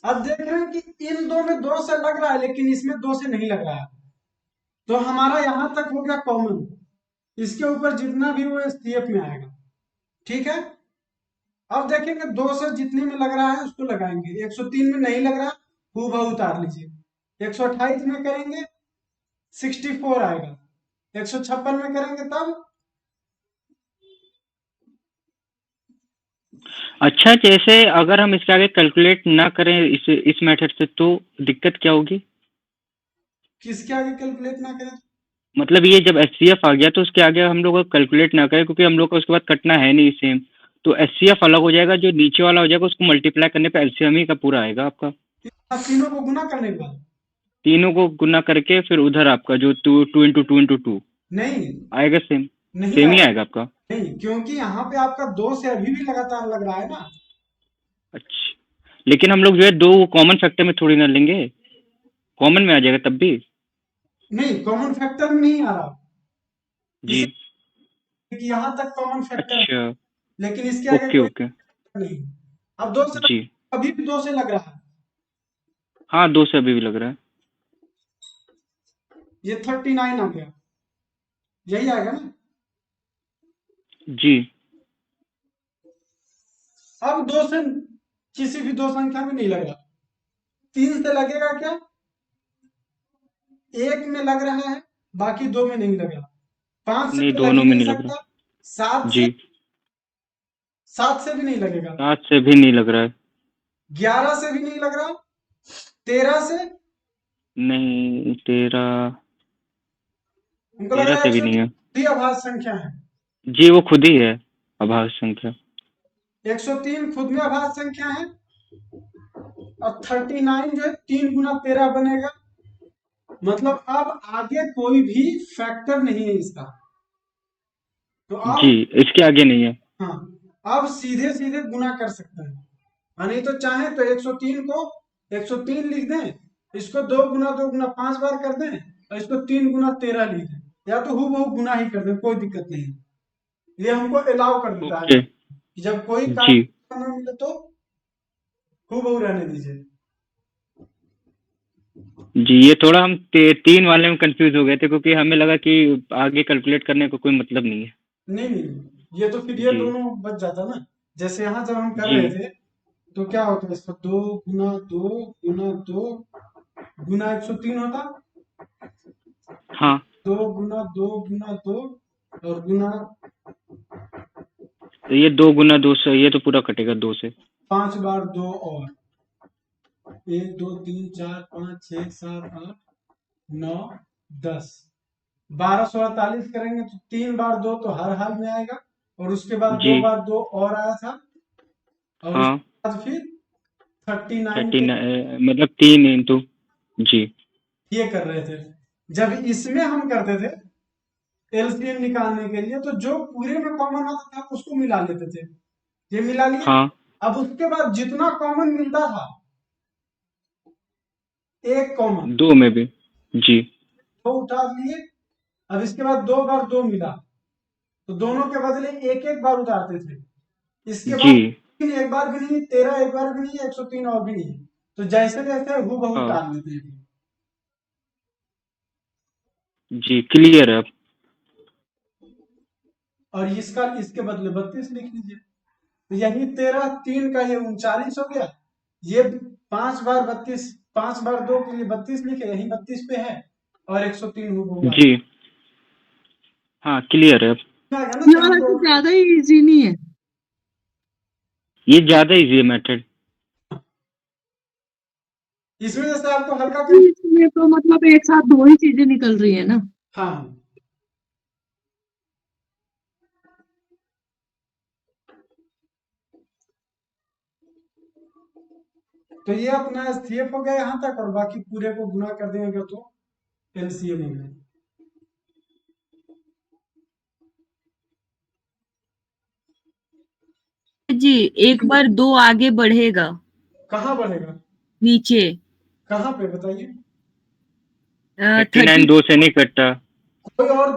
[SPEAKER 1] अब देख रहे हैं कि इन 2 में 2 से लग रहा है, लेकिन इसमें 2 से नहीं लग रहा है। तो हमारा यहां तक हो गया कॉमन। इसके ऊपर जितना भी वो एसटीएफ में आएगा, ठीक है। अब देखेंगे 2 से जितने में लग रहा है उसको लगाएंगे। 103 में नहीं लग रहा, हूबहू उतार लीजिए। 128 में करेंगे 64 आएगा। 156 में करेंगे तब
[SPEAKER 3] अच्छा, जैसे अगर हम इसके आगे कैलकुलेट ना करें इस मेथड से तो दिक्कत क्या होगी?
[SPEAKER 1] किसके आगे कैलकुलेट ना करें?
[SPEAKER 3] मतलब ये जब एचसीएफ आ गया तो उसके आगे हम लोग कैलकुलेट ना करें, क्योंकि हम लोग को उसके बाद कटना है नहीं सेम, तो एचसीएफ अलग हो जाएगा, जो नीचे वाला हो जाएगा उसको मल्टीप्लाई करने पे एलसीएम ही का पूरा आएगा आपका।
[SPEAKER 1] तीनों को गुना करने के बाद
[SPEAKER 3] तीनों को गुना करके फिर उधर आपका जो 2
[SPEAKER 1] नहीं
[SPEAKER 3] आएगा सेम
[SPEAKER 1] नहीं
[SPEAKER 3] सेम ही
[SPEAKER 1] आएगा।
[SPEAKER 3] आएगा आपका।
[SPEAKER 1] नहीं, क्योंकि यहाँ पे आपका 2 से अभी भी लगातार लग रहा है ना।
[SPEAKER 3] अच्छा, लेकिन हम लोग जो है 2 कॉमन फैक्टर में थोड़ी ना लेंगे, कॉमन में आ जाएगा तब भी।
[SPEAKER 1] नहीं, कॉमन फैक्टर में नहीं आ रहा,
[SPEAKER 3] जी
[SPEAKER 1] कि यहाँ तक कॉमन फैक्टर है,
[SPEAKER 3] अच्छा,
[SPEAKER 1] लेकिन इसके आगे
[SPEAKER 3] ओके
[SPEAKER 1] कोई
[SPEAKER 3] ओके
[SPEAKER 1] नहीं। अब 2 से
[SPEAKER 3] जी
[SPEAKER 1] अभी भी 2 से लग रहा है।
[SPEAKER 3] हाँ 2 से अभी भी लग रहा है।
[SPEAKER 1] ये 39 आ गया, यही आएगा ना।
[SPEAKER 3] जी
[SPEAKER 1] अब 2 से किसी भी 2 संख्या में नहीं लग रहा। 3 से लगेगा क्या? 1 में लग रहा है, बाकी 2 में नहीं लग रहा। 5 से
[SPEAKER 3] नहीं,
[SPEAKER 1] तो लग
[SPEAKER 3] दोनों
[SPEAKER 1] ही
[SPEAKER 3] में
[SPEAKER 1] नहीं
[SPEAKER 3] नहीं लग रहा।
[SPEAKER 1] सकता। 7
[SPEAKER 3] जी
[SPEAKER 1] से 7 से भी नहीं लगेगा।
[SPEAKER 3] 7 से भी नहीं लग रहा है।
[SPEAKER 1] 11 से भी नहीं लग रहा। 13 से
[SPEAKER 3] नहीं 13
[SPEAKER 1] हमको लग रहा
[SPEAKER 3] से
[SPEAKER 1] है
[SPEAKER 3] भी नहीं है।
[SPEAKER 1] 103 अभाज्य संख्या है।
[SPEAKER 3] जी वो खुद ही है अभाज्य संख्या।
[SPEAKER 1] 103 खुद में अभाज्य संख्या है, और 39 जो है 3 गुना 13 बनेगा। मतलब अब आगे कोई भी फैक्टर नहीं है इसका। तो
[SPEAKER 3] जी
[SPEAKER 1] अब
[SPEAKER 3] इसके आगे नहीं है।
[SPEAKER 1] हाँ, अब सीधे सीधे गुना कर सकते हैं। नहीं तो चाहे तो 103 को 103 लिख दें, इसको 2 गुना 2 गुना 5 बार कर दें, और इसको 3 गुना 13 लिख दें, या तो हूबहू गुना ही कर दें, कोई दिक्कत नहीं है। ये हमको अलाउ कर देता
[SPEAKER 3] ओके
[SPEAKER 1] है कि जब कोई
[SPEAKER 3] जी
[SPEAKER 1] काम ना मिले तो हूबहू रहने दीजिए।
[SPEAKER 3] जी ये थोड़ा हम 3 वाले में कंफ्यूज हो गए थे, क्योंकि हमें लगा कि आगे कैलकुलेट करने का कोई मतलब नहीं है।
[SPEAKER 1] नहीं, ये तो फिर ये
[SPEAKER 3] जी
[SPEAKER 1] दोनों बच जाता ना। जैसे यहाँ जब हम कर
[SPEAKER 3] जी
[SPEAKER 1] रहे थे तो क्या होता है, इसको 2 गुना 2 गुना 2 गुना 103 होता।
[SPEAKER 3] हाँ
[SPEAKER 1] 2 गुना 2 गुना 2 और गुना
[SPEAKER 3] तो ये 2 गुना 2 से ये तो पूरा कटेगा 2 से।
[SPEAKER 1] 5 बार 2 और 1 2 3 4 5 6 7 8 9 10 1248 करेंगे तो 3 बार 2 तो हर हाल में आएगा, और उसके बाद
[SPEAKER 3] जी
[SPEAKER 1] 2 बार 2 और आया था, और
[SPEAKER 3] हाँ
[SPEAKER 1] उसके बाद फिर 39
[SPEAKER 3] 39 मतलब 3 इंटू जी
[SPEAKER 1] ये कर रहे थे। जब इसमें हम करते थे एलसीएम निकालने के लिए, तो जो पूरे में कॉमन आता था उसको मिला लेते थे। ये मिला लिया।
[SPEAKER 3] हाँ
[SPEAKER 1] अब उसके बाद जितना कॉमन मिलता था, एक कॉमन
[SPEAKER 3] 2 में भी जी
[SPEAKER 1] दो उतार लिए। अब इसके बाद 2 बार 2 मिला, तो दोनों के बदले एक एक बार उतारते थे। इसके
[SPEAKER 3] जी।
[SPEAKER 1] बाद एक बार भी नहीं, 13 एक बार भी नहीं, 103 और भी नहीं। तो जैसे जैसे हूबहू
[SPEAKER 3] हाँ।
[SPEAKER 1] डाल देते हैं।
[SPEAKER 3] जी क्लियर है अब।
[SPEAKER 1] और इसका इसके बदले 32 लिख लीजिए। तो यही 13 3 का ये 39 हो गया। ये 5 बार 32, 5 बार 2 के लिए 32 लिखे, यही 32 पे है और 103 हूबहू
[SPEAKER 3] जी हाँ क्लियर है अब।
[SPEAKER 1] आ गया ना।
[SPEAKER 4] ये
[SPEAKER 1] कहीं
[SPEAKER 4] वाला
[SPEAKER 1] तो
[SPEAKER 4] तो ज्यादा ही इजी नहीं है।
[SPEAKER 3] ये ज्यादा इजी है मेथड।
[SPEAKER 1] इसमें जैसे आपको हल्का
[SPEAKER 4] तो इसमें तो मतलब एक साथ दो ही चीजें निकल रही है ना।
[SPEAKER 1] हाँ, तो ये अपना एचसीएफ हो गया यहाँ तक, और बाकी पूरे को गुना कर देंगे तो एलसीएम हो गया।
[SPEAKER 7] जी एक बार 2 आगे बढ़ेगा
[SPEAKER 1] कहाँ बढ़ेगा,
[SPEAKER 7] नीचे।
[SPEAKER 1] कहाँ पे बताइए।
[SPEAKER 3] 39
[SPEAKER 7] 30
[SPEAKER 3] 2 से नहीं कटता।
[SPEAKER 1] कोई और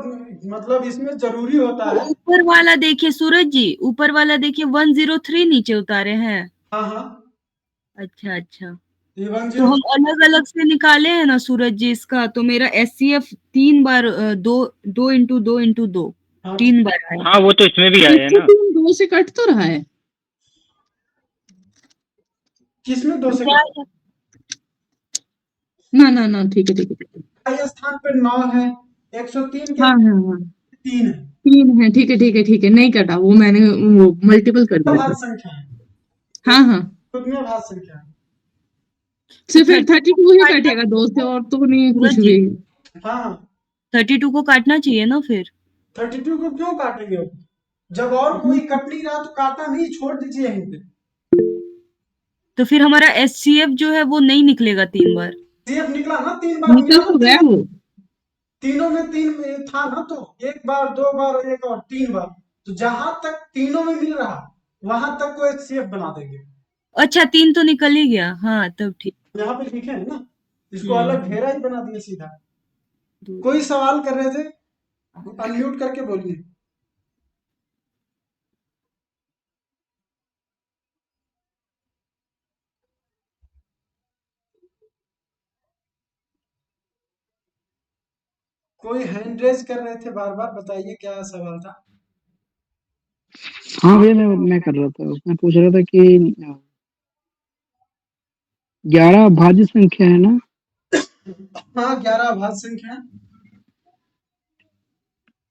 [SPEAKER 1] मतलब इसमें जरूरी होता है।
[SPEAKER 7] ऊपर वाला देखिए सूरज जी, ऊपर वाला देखिए 103 नीचे उतारे हैं।
[SPEAKER 1] हाँ हाँ,
[SPEAKER 7] अच्छा अच्छा,
[SPEAKER 1] ये वन
[SPEAKER 7] तो
[SPEAKER 1] जीरो
[SPEAKER 7] हम अलग अलग से निकाले हैं ना सूरज जी इसका, तो मेरा एचसीएफ 3 बार 2 2
[SPEAKER 1] हाँ
[SPEAKER 7] 3 बार आया।
[SPEAKER 3] हाँ वो तो इसमें भी आया है ना।
[SPEAKER 4] 2 से कट तो रहा है।
[SPEAKER 1] किसमें 2 से
[SPEAKER 7] क्या
[SPEAKER 4] ना ना ना, ठीक है ठीक है ठीक है।
[SPEAKER 1] कई स्थान पे 9 है, 103 के
[SPEAKER 4] हाँ हाँ हाँ,
[SPEAKER 1] 3 है।
[SPEAKER 4] 3 है, ठीक है ठीक है ठीक है, नहीं कटा वो, मैंने वो मल्टीपल कर दिया
[SPEAKER 1] भाज्य
[SPEAKER 4] था।
[SPEAKER 1] संख्या है,
[SPEAKER 4] हाँ हाँ,
[SPEAKER 1] कितने भाज्य संख्या है।
[SPEAKER 4] सिर्फ 32 ही
[SPEAKER 7] काटना
[SPEAKER 4] कटेगा, 2 से और तो नहीं कुछ
[SPEAKER 7] सूरज जी,
[SPEAKER 4] भी।
[SPEAKER 1] हाँ हाँ,
[SPEAKER 7] 32 को काटना चाहिए ना फिर।
[SPEAKER 1] 32 को क्यों काटेंगे अब? जब और कोई कट नहीं रहा तो काटा नहीं, छोड़ दीजिए यहीं पे।
[SPEAKER 7] तो फिर हमारा एचसीएफ जो है वो नहीं निकलेगा 3 बार।
[SPEAKER 1] सीएफ निकला ना, 3 बार मिला
[SPEAKER 4] निकल
[SPEAKER 1] ना,
[SPEAKER 4] तो गया वो।
[SPEAKER 1] तीनों में 3 में था ना, तो एक बार 2 बार एक और 3 बार, तो जहां तक तीनों में मिल रहा वहां तक को एचसीएफ बना देंगे।
[SPEAKER 7] अच्छा 3 तो निकल ही गया, हाँ तब ठीक।
[SPEAKER 1] यहाँ पे लिखे हैं ना, इसको अलग
[SPEAKER 7] हम्म।
[SPEAKER 1] घेरा ही बना दिए सीधा। कोई सवाल कर रहे थे, अनम्यूट करके बोलिए। कोई हैंड रेज कर रहे थे बार बार, बताइए क्या सवाल था।
[SPEAKER 2] हाँ भैया मैं कर रहा था, मैं पूछ रहा था कि 11 भाज्य संख्या है ना।
[SPEAKER 1] हाँ, 11 अभाज्य संख्या है।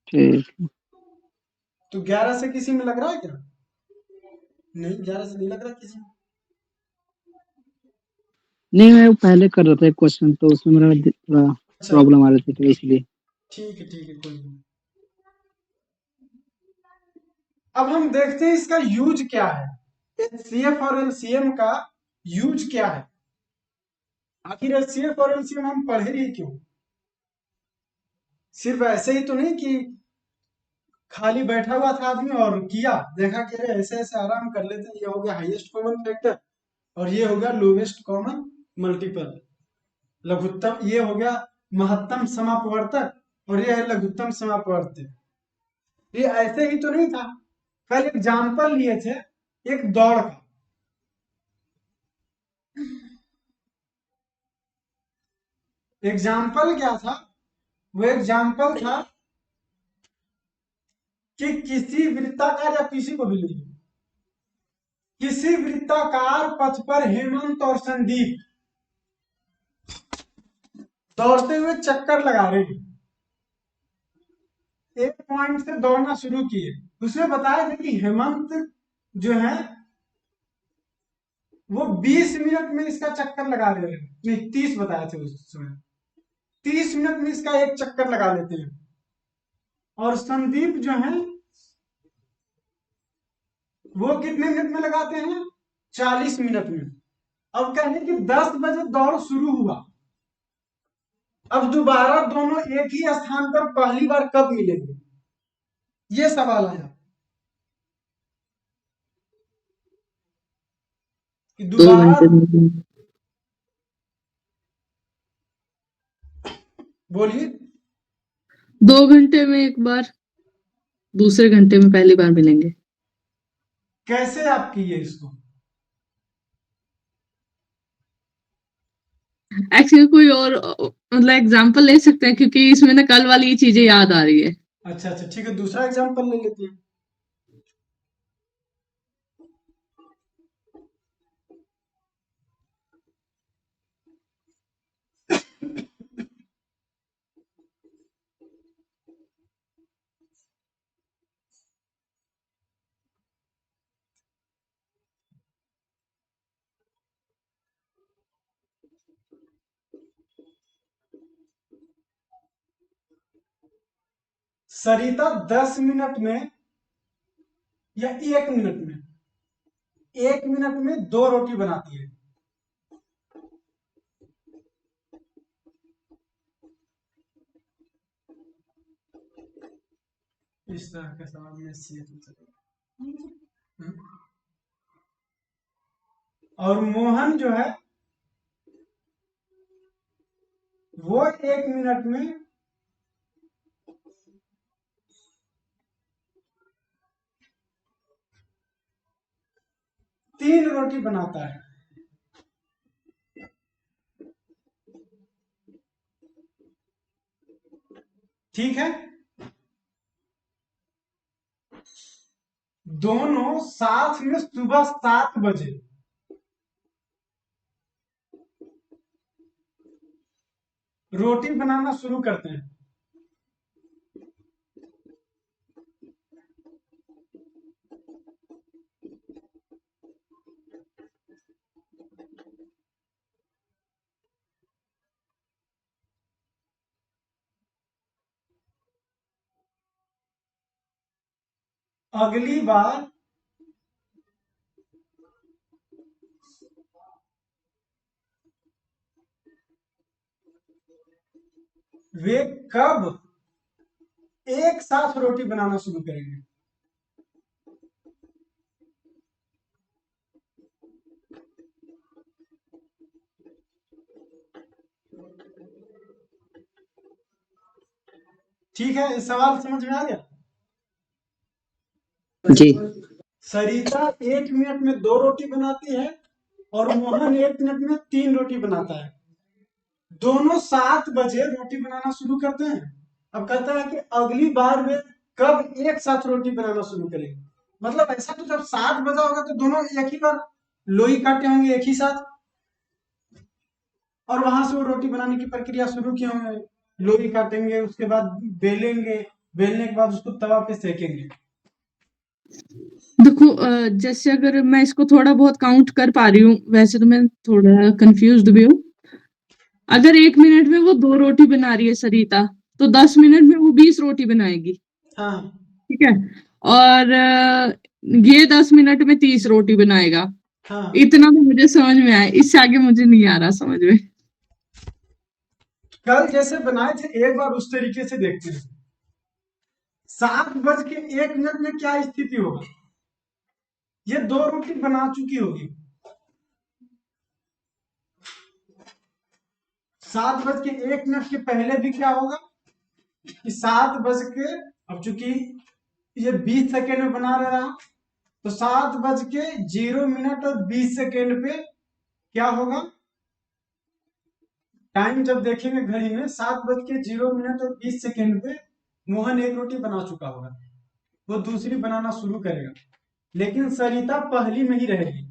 [SPEAKER 2] ठीक।
[SPEAKER 1] तो 11 से किसी में लग रहा है क्या? नहीं, 11 से नहीं लग रहा किसी में।
[SPEAKER 2] नहीं मैं वो पहले कर रहा था एक क्वेश्चन, तो उसमें मेरा थोड़ा
[SPEAKER 1] अच्छा,
[SPEAKER 2] प्रॉब्लम आ रही थी, तो इसलिए।
[SPEAKER 1] ठीक है कोई नहीं। अब हम देखते हैं इसका यूज क्या है, एचसीएफ और एलसीएम का यूज क्या है। आखिर एचसीएफ और एलसीएम हम पढ़े ही क्यों? सिर्फ ऐसे ही तो नहीं कि खाली बैठा हुआ था आदमी और किया, देखा कि अरे ऐसे ऐसे आराम कर लेते हैं, ये हो गया हाईएस्ट कॉमन फैक्टर और ये हो गया लोवेस्ट कॉमन मल्टीपल, लघुत्तम ये हो गया महत्तम समापवर्तक और ये है लघुत्तम समापवर्तक। ये ऐसे ही तो नहीं था। कल एग्जाम्पल लिए थे एक दौड़ का। एग्जाम्पल क्या था? वो एग्जाम्पल था कि किसी वृत्ताकार, या किसी को भी लीजिए, किसी वृत्ताकार पथ पर हेमंत और संदीप दौड़ते हुए चक्कर लगा रहे हैं। एक पॉइंट से दौड़ना शुरू किए, उसमें बताया था कि हेमंत जो है वो 20 मिनट में इसका चक्कर लगा रहे हैं, नहीं 30 बताए थे उस समय, 30 मिनट में इसका एक चक्कर लगा लेते हैं। और संदीप जो है वो कितने मिनट में लगाते हैं? 40 मिनट में। अब कहने कि 10 बजे दौड़ शुरू हुआ, अब दोबारा दोनों एक ही स्थान पर पहली बार कब मिलेंगे, ये सवाल आया कि
[SPEAKER 4] 2
[SPEAKER 1] दोबारा।
[SPEAKER 4] घंटे में।
[SPEAKER 1] बोलिए।
[SPEAKER 4] 2 घंटे में एक बार, दूसरे घंटे में पहली बार मिलेंगे।
[SPEAKER 1] कैसे आप किए इसको?
[SPEAKER 4] एक्चुअली कोई और मतलब एग्जांपल ले सकते हैं, क्योंकि इसमें ना कल वाली चीजें याद आ रही है।
[SPEAKER 1] अच्छा अच्छा, ठीक है, दूसरा एग्जांपल ले लेते हैं। सरिता 10 मिनट में या 1 मिनट में, 1 मिनट में 2 रोटी बनाती है। इस तरह के सवाल में और मोहन जो है वो 1 मिनट में 3 रोटी बनाता है। ठीक है, दोनों साथ में सुबह 7 बजे रोटी बनाना शुरू करते हैं। अगली बार वे कब एक साथ रोटी बनाना शुरू करेंगे? ठीक है, इस सवाल समझ में आ गया?
[SPEAKER 2] जी।
[SPEAKER 1] सरिता 1 मिनट में 2 रोटी बनाती है और मोहन 1 मिनट में 3 रोटी बनाता है। दोनों 7 बजे रोटी बनाना शुरू करते हैं। अब कहता है कि अगली बार वे कब एक साथ रोटी बनाना शुरू करेंगे। मतलब ऐसा तो जब 7 बजा होगा तो दोनों एक ही बार लोई काटे होंगे एक ही साथ, और वहां से वो रोटी बनाने की प्रक्रिया शुरू किए होंगे। लोई काटेंगे, उसके बाद बेलेंगे, बेलने के बाद उसको तवा पे सेकेंगे।
[SPEAKER 4] देखो जैसे अगर मैं इसको थोड़ा बहुत काउंट कर पा रही हूँ, वैसे तो मैं थोड़ा कंफ्यूज्ड भी हूँ। अगर 1 मिनट में वो 2 रोटी बना रही है सरिता, तो 10 मिनट में वो 20 रोटी बनाएगी।
[SPEAKER 1] हाँ
[SPEAKER 4] ठीक है। और ये 10 मिनट में 30 रोटी बनाएगा।
[SPEAKER 1] हाँ,
[SPEAKER 4] इतना तो मुझे समझ में आया, इससे आगे मुझे नहीं आ रहा समझ में।
[SPEAKER 1] कल जैसे बनाए थे एक बार उस तरीके से देखते हैं। 7 बज के 1 मिनट में क्या स्थिति होगी? ये 2 रोटी बना चुकी होगी। 7 बज के 1 मिनट के पहले भी क्या होगा कि 7 बज के, अब चूंकि ये 20 सेकेंड में बना रहा, तो 7 बज के 0 मिनट और 20 सेकेंड पे क्या होगा? टाइम जब देखेंगे घड़ी में 7 बज के 0 मिनट और 20 सेकेंड पे मोहन एक रोटी बना चुका होगा, वो दूसरी बनाना शुरू करेगा, लेकिन सरिता पहली में ही रहेगी।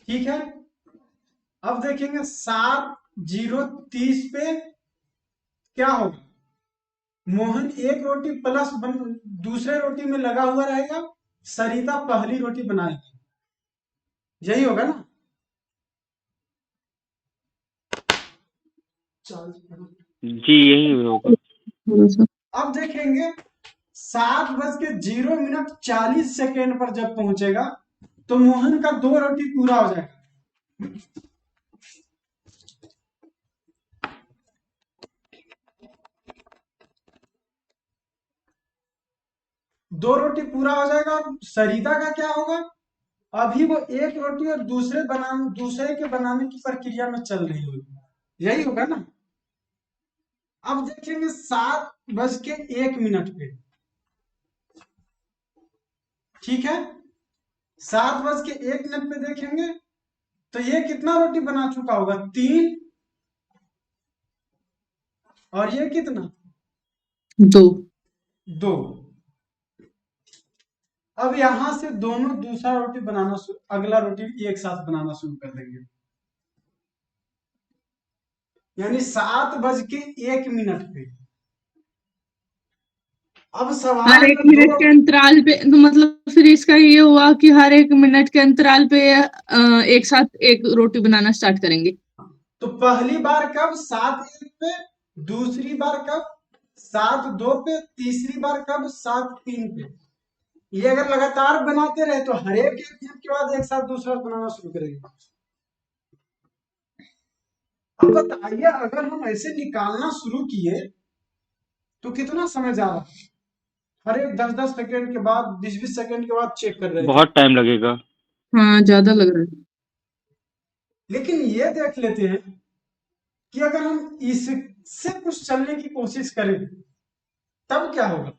[SPEAKER 1] ठीक है, अब देखेंगे 7:30 पे क्या होगा? मोहन एक रोटी प्लस दूसरे रोटी में लगा हुआ रहेगा, सरिता पहली रोटी बनाएगी। यही होगा ना?
[SPEAKER 3] जी यही होगा।
[SPEAKER 4] थोड़ा सा
[SPEAKER 1] अब देखेंगे 7:40 पर जब पहुंचेगा तो मोहन का 2 रोटी पूरा हो जाएगा। दो रोटी पूरा हो जाएगा और सरिता का क्या होगा? अभी वो एक रोटी और दूसरे के बनाने की प्रक्रिया में चल रही होगी। यही होगा ना? अब देखेंगे 7:01 पे, ठीक है, 7:01 पे देखेंगे तो ये कितना रोटी बना चुका होगा? 3। और ये कितना?
[SPEAKER 4] 2।
[SPEAKER 1] 2। अब यहां से दोनों दूसरा रोटी बनाना अगला रोटी एक साथ बनाना शुरू कर देंगे, यानी 7:01 पे। अब
[SPEAKER 4] हर
[SPEAKER 1] सवाल
[SPEAKER 4] एक
[SPEAKER 1] में
[SPEAKER 4] मिनट
[SPEAKER 1] दो
[SPEAKER 4] के अंतराल पे, तो मतलब फिर इसका ये हुआ कि हर एक मिनट के अंतराल पे एक साथ एक रोटी बनाना स्टार्ट करेंगे।
[SPEAKER 1] तो पहली बार कब? 7:01 पे। दूसरी बार कब? 7:02 पे। तीसरी बार कब? 7:03 पे। ये अगर लगातार बनाते रहे तो हर एक मिनट के बाद एक साथ दूसरा बनाना शुरू करेंगे। अब बताइए, अगर हम ऐसे निकालना शुरू किए तो कितना समय जा रहा है? हर एक 10-10 सेकंड के बाद, 20-20 सेकंड के बाद चेक कर रहे थे।
[SPEAKER 3] बहुत टाइम लगेगा।
[SPEAKER 4] हाँ, ज्यादा लग रहा है।
[SPEAKER 1] लेकिन ये देख लेते हैं कि अगर हम इससे कुछ चलने की कोशिश करें तब क्या होगा?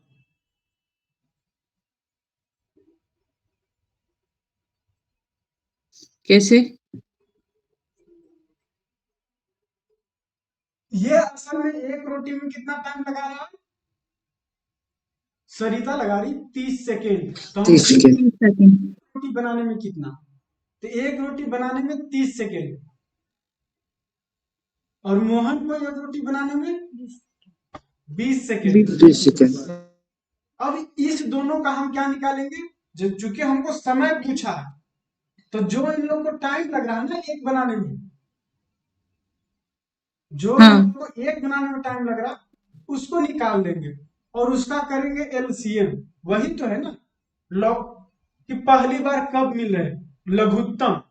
[SPEAKER 4] कैसे?
[SPEAKER 1] ये असल में एक रोटी में कितना टाइम लगा रहा है? सरिता लगा रही 30 सेकेंड। तो
[SPEAKER 2] 30 सेकेंड।
[SPEAKER 4] 30 सेकंड।
[SPEAKER 1] रोटी बनाने में कितना? तो एक रोटी बनाने में 30 सेकेंड। और मोहन को एक रोटी बनाने में 20 सेकेंड।
[SPEAKER 2] 20 सेकेंड।
[SPEAKER 1] अब इस दोनों का हम क्या निकालेंगे? चूंकि हमको समय पूछा है, तो जो इन लोग को टाइम लग रहा है ना एक बनाने में, जो इन लोग को एक बनाने में टाइम लग रहा है उसको निकाल देंगे और उसका करेंगे एलसीएम। वही तो है ना लॉग, कि पहली बार कब मिल रहे हैं? लघुत्तम।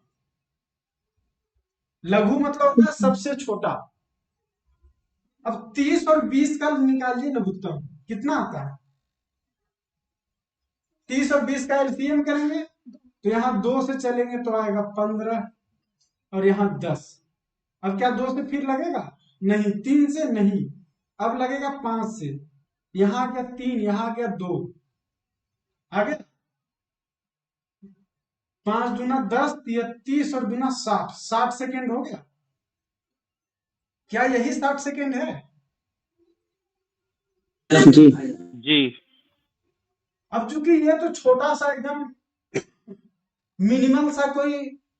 [SPEAKER 1] लघु मतलब होता है सबसे छोटा। अब 30 और 20 का निकालिए लघुत्तम, कितना आता है? 30 और 20 का एलसीएम करेंगे तो यहाँ 2 से चलेंगे तो आएगा 15 और यहाँ 10। अब क्या 2 से फिर लगेगा? नहीं। 3 से नहीं, अब लगेगा 5 से। यहाँ आ गया 3, यहाँ आ गया 2, आगे 5 दूना 10, 30 और दूना 60। 60 सेकेंड हो गया। क्या यही 60 सेकेंड है?
[SPEAKER 2] जी।
[SPEAKER 3] जी।
[SPEAKER 1] अब चूंकि ये तो छोटा सा एकदम मिनिमल सा कोई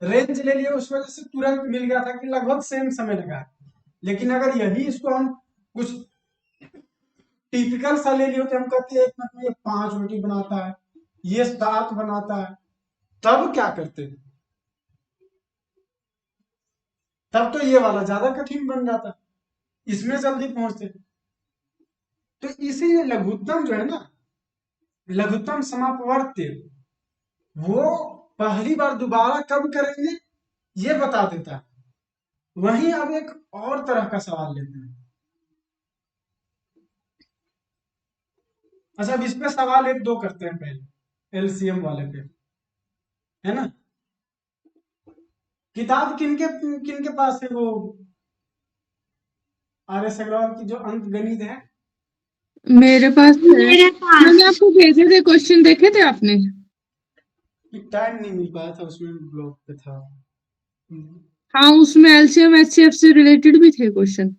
[SPEAKER 1] रेंज ले लिया, उस वजह से तुरंत मिल गया था कि लगभग सेम समय लगा। लेकिन अगर यही इसको हम कुछ टिपिकल सा ले लिए तो हम कहते हैं एक मिनट में ये 5 रोटी बनाता है, ये 7 बनाता है, तब क्या करते? तब तो ये वाला ज्यादा कठिन बन जाता, इसमें जल्दी पहुंचते। तो इसीलिए लघुत्तम जो है ना, लघुत्तम समापवर्त्य, वो पहली बार दोबारा कब करेंगे ये बता देता है। वहीं अब एक और तरह का सवाल लेते हैं। अच्छा, अब इस पे सवाल 1-2 करते हैं पहले, एलसीएम वाले पे, है ना? किताब किनके पास है? वो RS अग्रवाल की जो अंक गणित है।
[SPEAKER 4] मेरे पास है।
[SPEAKER 6] मेरे पास।
[SPEAKER 4] मैंने आपको भेजे थे, क्वेश्चन देखे थे आपने?
[SPEAKER 1] टाइम नहीं मिल पाया था, उसमें ब्लॉक पे था।
[SPEAKER 4] हाँ, उसमें एलसीएम एचसीएफ से रिलेटेड भी थे क्वेश्चन।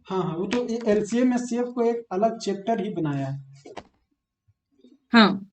[SPEAKER 1] हाँ हाँ, वो तो एलसीएम एचसीएफ को एक अलग चैप्टर ही बनाया है।
[SPEAKER 4] हाँ।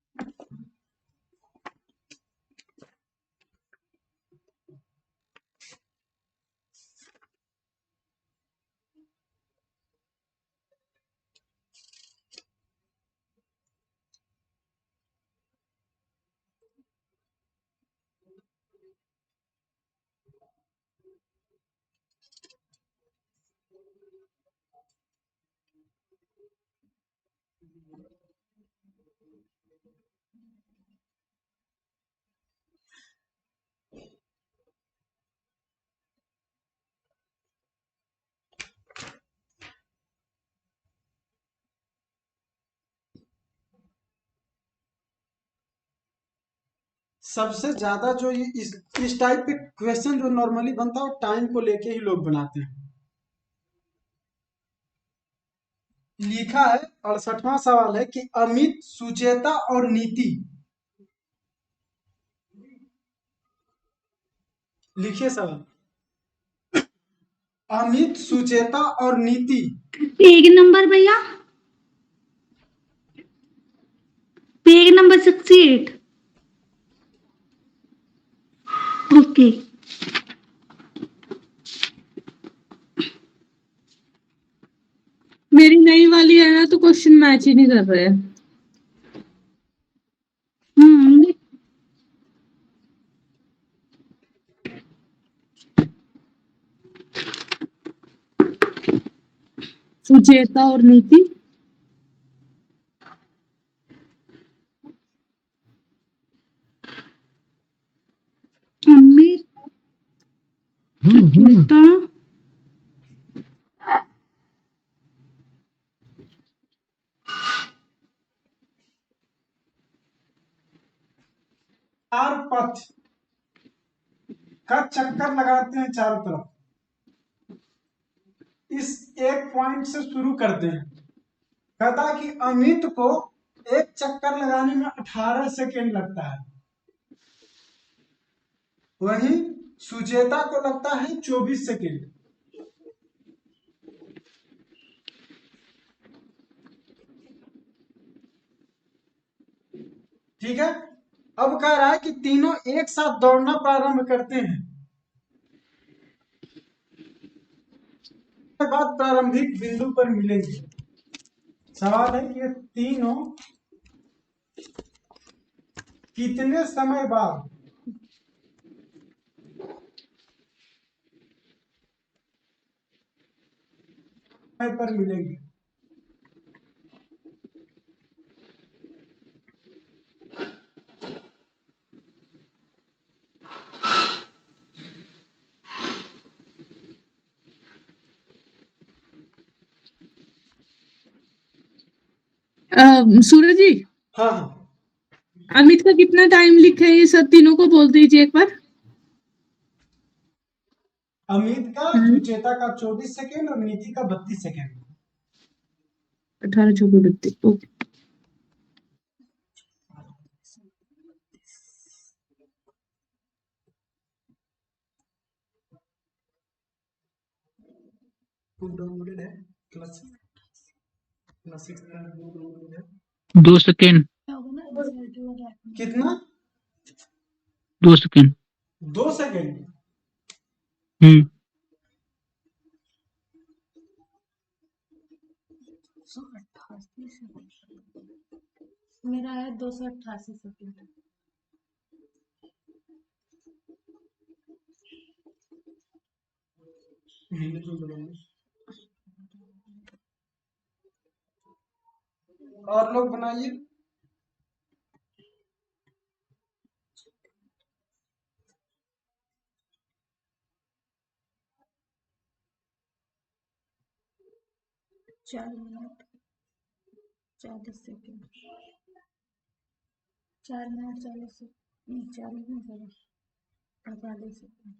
[SPEAKER 1] सबसे ज्यादा जो ये इस टाइप के क्वेश्चन जो नॉर्मली बनता है वो टाइम को लेके ही लोग बनाते हैं। लिखा है 68वां सवाल है कि अमित, सुचेता और नीति लिखिए सवाल। अमित, सुचेता और नीति।
[SPEAKER 6] पेज नंबर भैया, पेज नंबर 68। ओके।
[SPEAKER 4] मेरी नई वाली है ना, तो क्वेश्चन मैच ही नहीं कर रहे हैं।
[SPEAKER 6] हम्म,
[SPEAKER 4] सुचेता और नीति।
[SPEAKER 6] अमित, सुचेता,
[SPEAKER 1] चार पथ का चक्कर लगाते हैं चारों तरफ। इस एक पॉइंट से शुरू करते हैं। कहता कि अमित को एक चक्कर लगाने में 18 सेकेंड लगता है, वहीं सुचेता को लगता है 24 सेकेंड। ठीक है। अब कह रहा है कि तीनों एक साथ दौड़ना प्रारंभ करते हैं, के बाद प्रारंभिक बिंदु पर मिलेंगे। सवाल है कि ये तीनों कितने समय बाद पर मिलेंगे।
[SPEAKER 4] सूरज जी,
[SPEAKER 1] हाँ हाँ।
[SPEAKER 4] अमित का कितना टाइम लिखा है, ये सब तीनों को बोल दीजिए एक बार।
[SPEAKER 1] अमित का, सुचेता का 24 सेकेंड और नीति का 32 सेकेंड।
[SPEAKER 4] 18 24 32। ओके।
[SPEAKER 1] डाउनलोडेड है क्लास क्लासिक्स का डाउनलोडेड है।
[SPEAKER 5] 2 सेकेंड।
[SPEAKER 1] कितना?
[SPEAKER 5] 2 सेकेंड।
[SPEAKER 1] 2 सेकेंड।
[SPEAKER 5] हम्म।
[SPEAKER 8] मेरा है 288 सेकंड।
[SPEAKER 1] और लोग बनाइए।
[SPEAKER 8] चार मिनट 40 सेकंड। 4 मिनट 40 सेकंड, 40 नहीं 48 सेकंड।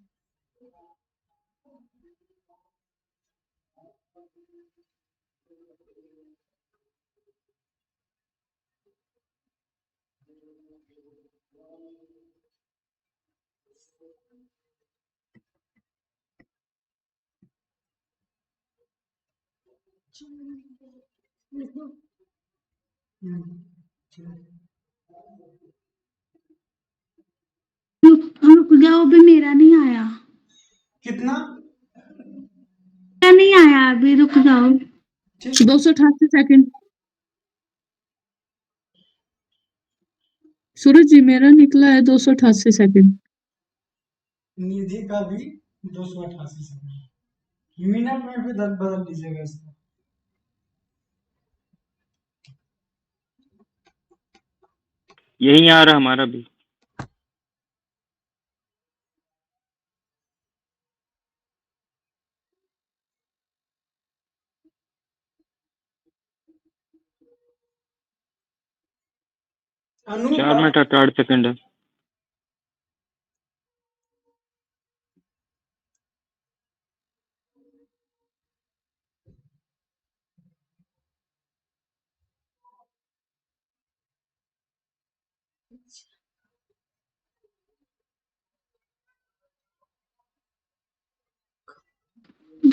[SPEAKER 8] लिखो।
[SPEAKER 6] रुक जाओ, अभी मेरा नहीं आया।
[SPEAKER 1] कितना?
[SPEAKER 6] मेरा नहीं आया अभी, रुक जाओ।
[SPEAKER 4] 288 सेकंड। सूरज जी, मेरा निकला है 288 सेकंड।
[SPEAKER 1] निधि का भी 288 सेकंड। मिनट में भी बदल लीजिएगा इसको।
[SPEAKER 3] यही आ रहा हमारा भी।
[SPEAKER 1] अनु
[SPEAKER 3] 4 मिनट 68 सेकंड है।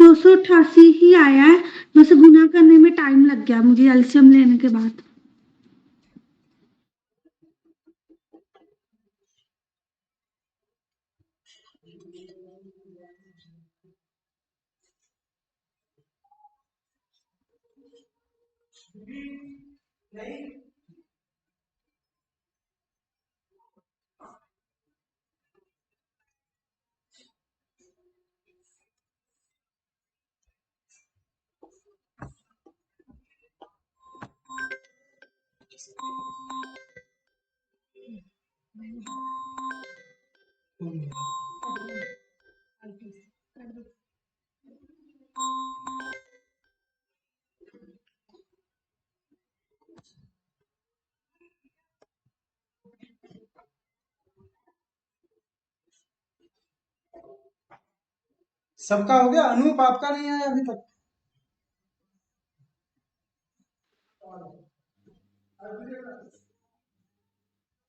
[SPEAKER 6] 288 ही आया है, बस गुना करने में टाइम लग गया मुझे एलसीएम लेने के बाद।
[SPEAKER 1] सबका हो गया, अनूप आपका नहीं आया अभी तक।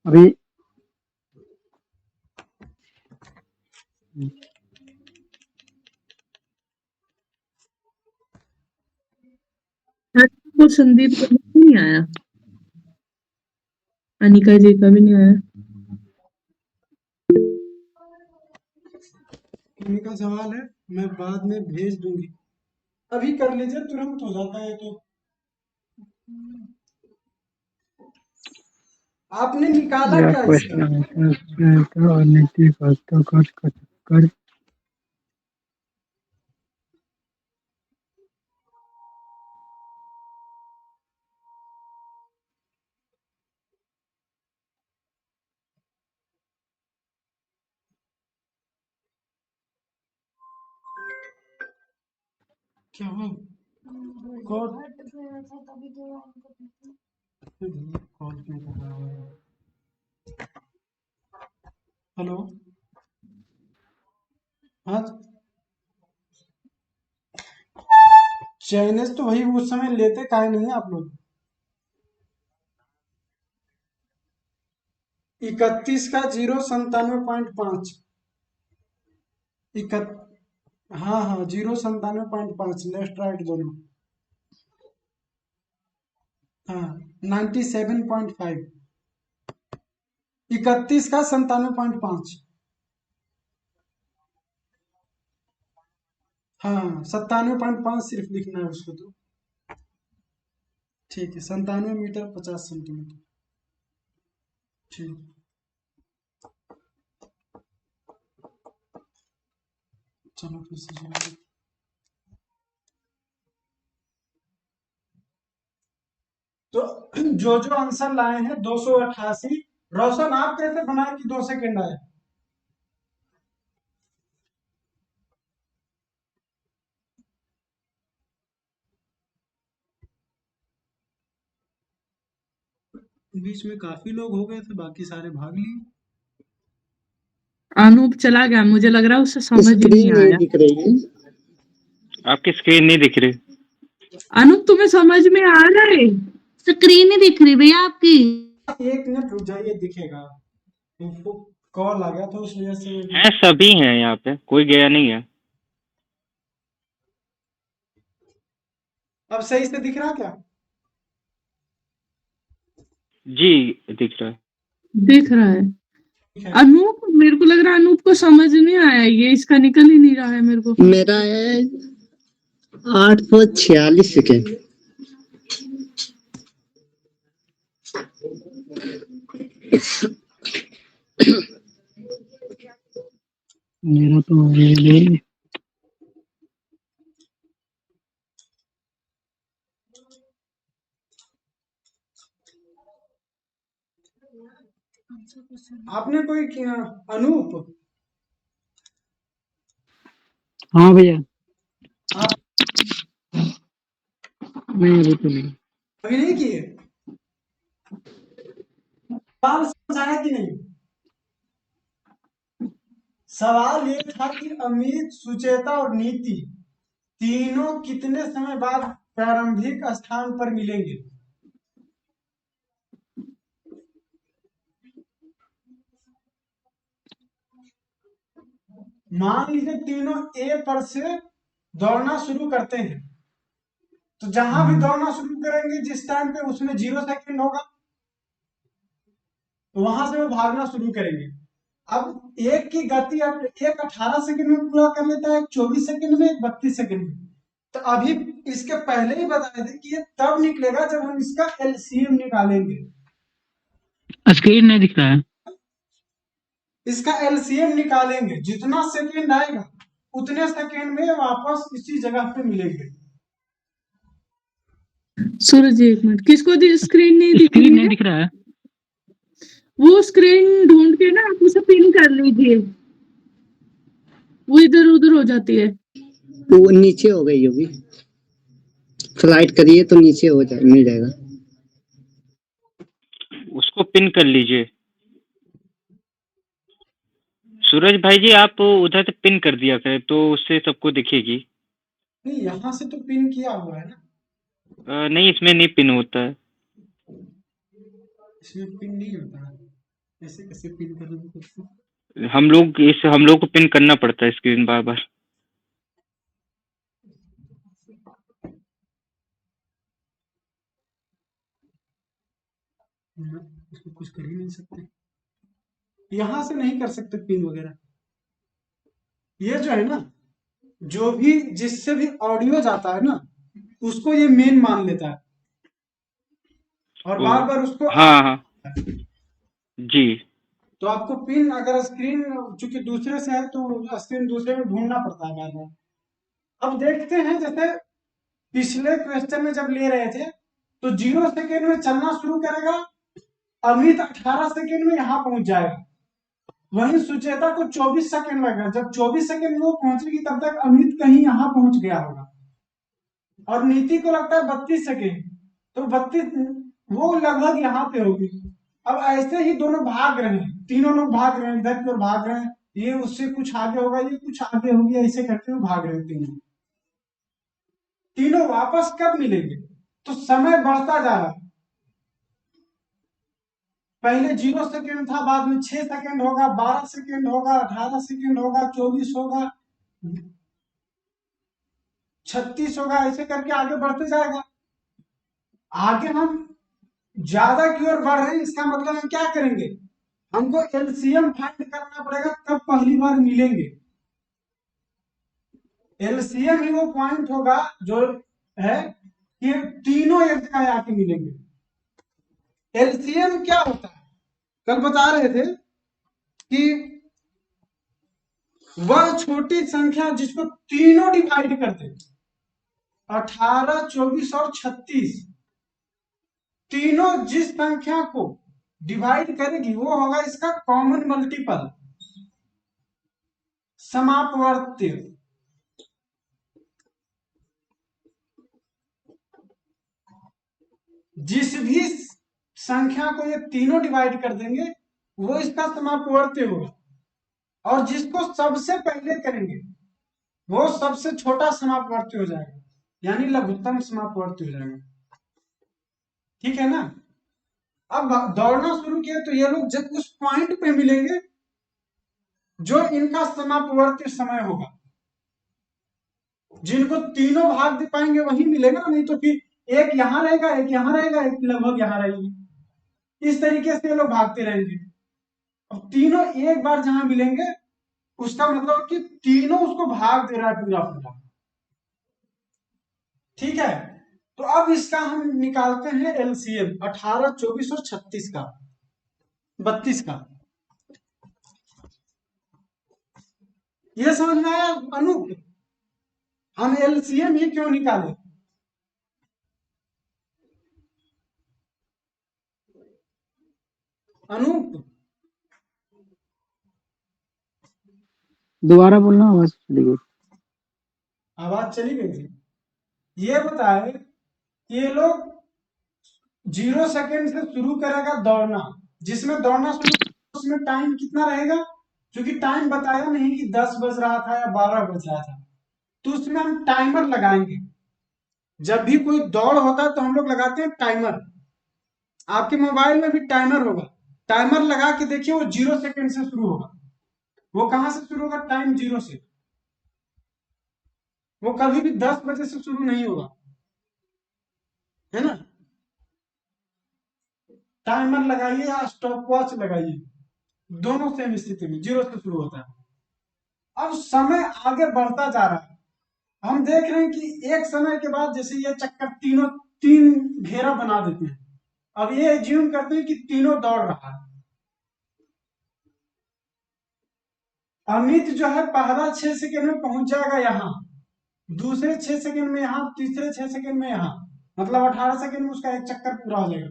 [SPEAKER 2] अभी
[SPEAKER 4] वो संदीप का भी नहीं आया, अनिका जी का भी नहीं आया।
[SPEAKER 1] उनका सवाल है, मैं बाद में भेज दूंगी, अभी कर लीजिए, तुरंत हो जाता है। तो आपने निकाला
[SPEAKER 2] यह
[SPEAKER 1] क्या इसका?
[SPEAKER 2] क्वेश्चन और नीति बातों का चक्कर
[SPEAKER 1] क्या हुआ? कॉल कॉल क्यों कर रहा है? हेलो, हाँ, चाइनीज तो वही उस समय लेते काहे नहीं है आप लोग? 31 का 097.5 हाँ हाँ 097.5 लेफ्ट राइट दोनों। हाँ 97.5 31 का 97.5 हाँ 97.5 सिर्फ लिखना है उसको। तो ठीक है, 97 मीटर 50 सेंटीमीटर। ठीक, चलो फिर से चलो। तो जो जो आंसर लाए हैं 288, रोशन आप कैसे बनाए कि 2 सेकंड आए? बीच में काफी लोग हो गए थे, बाकी सारे भाग लिए।
[SPEAKER 4] अनूप चला गया, मुझे लग रहा है उसे समझ ही नहीं
[SPEAKER 2] स्क्रीन नहीं
[SPEAKER 4] आया।
[SPEAKER 2] दिख रही है।
[SPEAKER 3] आपकी स्क्रीन नहीं दिख रही।
[SPEAKER 4] अनूप तुम्हें समझ में आ रहा है?
[SPEAKER 6] स्क्रीन ही दिख रही भैया आपकी।
[SPEAKER 1] 1 मिनट रुक जाइए, दिखेगा। कॉल आ गया था उस वजह से।
[SPEAKER 3] हैं, सभी हैं यहाँ पे, कोई गया नहीं है।
[SPEAKER 1] अब सही से दिख रहा क्या?
[SPEAKER 3] जी दिख रहा है।
[SPEAKER 4] दिख रहा है।
[SPEAKER 1] ठीक है।
[SPEAKER 4] अनूप, मेरे को लग रहा है अनूप को समझ नहीं आया, ये इसका निकल ही नहीं रहा है मेरे को।
[SPEAKER 2] मेरा है 846 सेकेंड। मेरा तो ये
[SPEAKER 1] आपने कोई किया? अनूप,
[SPEAKER 2] हाँ भैया,
[SPEAKER 1] आप
[SPEAKER 2] मैं अभी तो नहीं।
[SPEAKER 1] अभी नहीं किए? सवाल समझाया कि नहीं? सवाल ये था कि अमित, सुचेता और नीति तीनों कितने समय बाद प्रारंभिक स्थान पर मिलेंगे? मान लीजिए तीनों ए पर से दौड़ना शुरू करते हैं, तो जहां भी दौड़ना शुरू करेंगे जिस टाइम पे उसमें 0 सेकंड होगा, तो वहां से वो भागना शुरू करेंगे। अब एक की गति अब एक 18 सेकंड में पूरा कर लेता है, एक 24 सेकंड में, एक 32 सेकंड में। तो अभी इसके पहले ही बताए थे कि ये तब निकलेगा जब हम इसका एलसीएम निकालेंगे।
[SPEAKER 5] स्क्रीन नहीं दिख रहा है।
[SPEAKER 1] इसका एलसीएम निकालेंगे, जितना सेकंड आएगा उतने सेकंड में वापस इसी जगह पे मिलेंगे।
[SPEAKER 4] सूरज जी, 1 मिनट, किसको स्क्रीन नहीं दिख
[SPEAKER 5] स्क्रीन
[SPEAKER 4] रही
[SPEAKER 5] नहीं
[SPEAKER 4] है?
[SPEAKER 5] दिख रहा है।
[SPEAKER 4] वो स्क्रीन ढूंढ के ना आप उसे पिन कर लीजिए, वो इधर उधर हो जाती है।
[SPEAKER 2] वो नीचे हो गई होगी, फ्लाइट करिए तो नीचे हो जाए, मिल जाएगा।
[SPEAKER 3] उसको पिन कर लीजिए। सूरज भाई जी, आप उधर से पिन कर दिया करें तो उससे सबको दिखेगी।
[SPEAKER 1] नहीं, यहाँ से तो पिन किया हुआ है ना।
[SPEAKER 3] नहीं, इसमें नहीं पिन होता है।
[SPEAKER 1] इसमें पिन नहीं होता है, ऐसे कैसे पिन करोगे उसको?
[SPEAKER 3] हम लोग को पिन करना पड़ता है स्क्रीन बार बार।
[SPEAKER 1] इसको कुछ कर ही नहीं सकते, यहाँ से नहीं कर सकते पिन वगैरह। ये जो है ना, जो भी जिससे भी ऑडियो जाता है ना, उसको ये मेन मान लेता है और बार बार उसको
[SPEAKER 3] हाँ हाँ जी।
[SPEAKER 1] तो आपको पिन अगर स्क्रीन चूंकि दूसरे से है तो स्क्रीन दूसरे में ढूंढना पड़ता है बार बार। अब देखते हैं, जैसे पिछले क्वेश्चन में जब ले रहे थे तो 0 सेकेंड में चलना शुरू करेगा, अमित 18 सेकेंड में यहाँ पहुंच जाएगा, वहीं सुचेता को 24 सेकेंड लगेगा। जब 24 सेकेंड में वो पहुंचेगी तब तक अमित कहीं यहाँ पहुंच गया होगा, और नीति को लगता है 32 सेकेंड, तो 32 वो लगभग यहाँ पे होगी। अब ऐसे ही दोनों भाग रहे हैं, तीनों लोग भाग रहे हैं, इधर की ओर भाग रहे हैं, ये उससे कुछ आगे होगा, ये कुछ आगे होगी, ऐसे करते हुए भाग रहे हैं तीनों वापस कब मिलेंगे? तो समय बढ़ता जा रहा है, पहले 0 सेकेंड था, बाद में 6 सेकेंड होगा, 12 सेकेंड होगा, 18 सेकेंड होगा, 24 होगा, 36 होगा, ऐसे करके आगे बढ़ते जाएगा। आगे हम ज्यादा की ओर बढ़ रहे हैं, इसका मतलब हम क्या करेंगे, हमको एलसीएम फाइंड करना पड़ेगा, तब पहली बार मिलेंगे। एलसीएम ही वो पॉइंट होगा जो है कि तीनों एक जगह आके मिलेंगे। एलसीएम क्या होता है, कल बता रहे थे कि वह छोटी संख्या जिसको तीनों डिवाइड करते, 18, 24 और 36, तीनों जिस संख्या को डिवाइड करेगी वो होगा इसका कॉमन मल्टीपल, समापवर्त्य। जिस भी संख्या को ये तीनों डिवाइड कर देंगे वो इसका समापवर्त्य होगा, और जिसको सबसे पहले करेंगे वो सबसे छोटा समापवर्त्य हो जाएगा, यानी लघुत्तम समापवर्त्य हो जाएगा। ठीक है ना? अब दौड़ना शुरू किया तो ये लोग जब उस पॉइंट पे मिलेंगे जो इनका समापवर्त्य समय होगा, जिनको तीनों भाग दे पाएंगे वही मिलेगा, नहीं तो फिर एक यहां रहेगा, एक यहां रहेगा, एक लगभग यहां रहेगी, इस तरीके से ये लोग भागते रहेंगे। अब तीनों एक बार जहां मिलेंगे उसका मतलब कि तीनों उसको भाग दे रहा है पूरा पूरा। ठीक है, तो अब इसका हम निकालते हैं एलसीएम 18, 24 और 36 का, 32 का। यह समझ में आया अनूप? हम एलसीएम ही क्यों निकाले? अनूप
[SPEAKER 2] दोबारा बोलना, आवाज चली गई।
[SPEAKER 1] आवाज चली गई थी। ये बताए कि ये लोग 0 सेकेंड से शुरू करेगा दौड़ना, जिसमें दौड़ना शुरू उसमें टाइम कितना रहेगा, क्योंकि टाइम बताया नहीं कि 10 बज रहा था या 12 बज रहा था, तो उसमें हम टाइमर लगाएंगे। जब भी कोई दौड़ होता है तो हम लोग लगाते हैं टाइमर। आपके मोबाइल में भी टाइमर होगा, टाइमर लगा के देखिए, वो 0 सेकेंड से शुरू होगा। वो कहां से शुरू होगा? टाइम 0 से। वो कभी भी 10 बजे से शुरू नहीं होगा, है ना। टाइमर लगाइए या स्टॉप वॉच लगाइए, दोनों सेम स्थिति में 0 से शुरू होता है। अब समय आगे बढ़ता जा रहा है, हम देख रहे हैं कि एक समय के बाद जैसे ये चक्कर तीनों 3 घेरा बना देते हैं। अब ये एज्यूम करते हैं कि तीनों दौड़ रहा है। अमित जो है पहला 6 सेकंड में पहुंच जाएगा यहाँ, दूसरे 6 सेकंड में यहाँ, तीसरे 6 सेकंड में यहाँ, मतलब 18 सेकंड में उसका एक चक्कर पूरा हो जाएगा।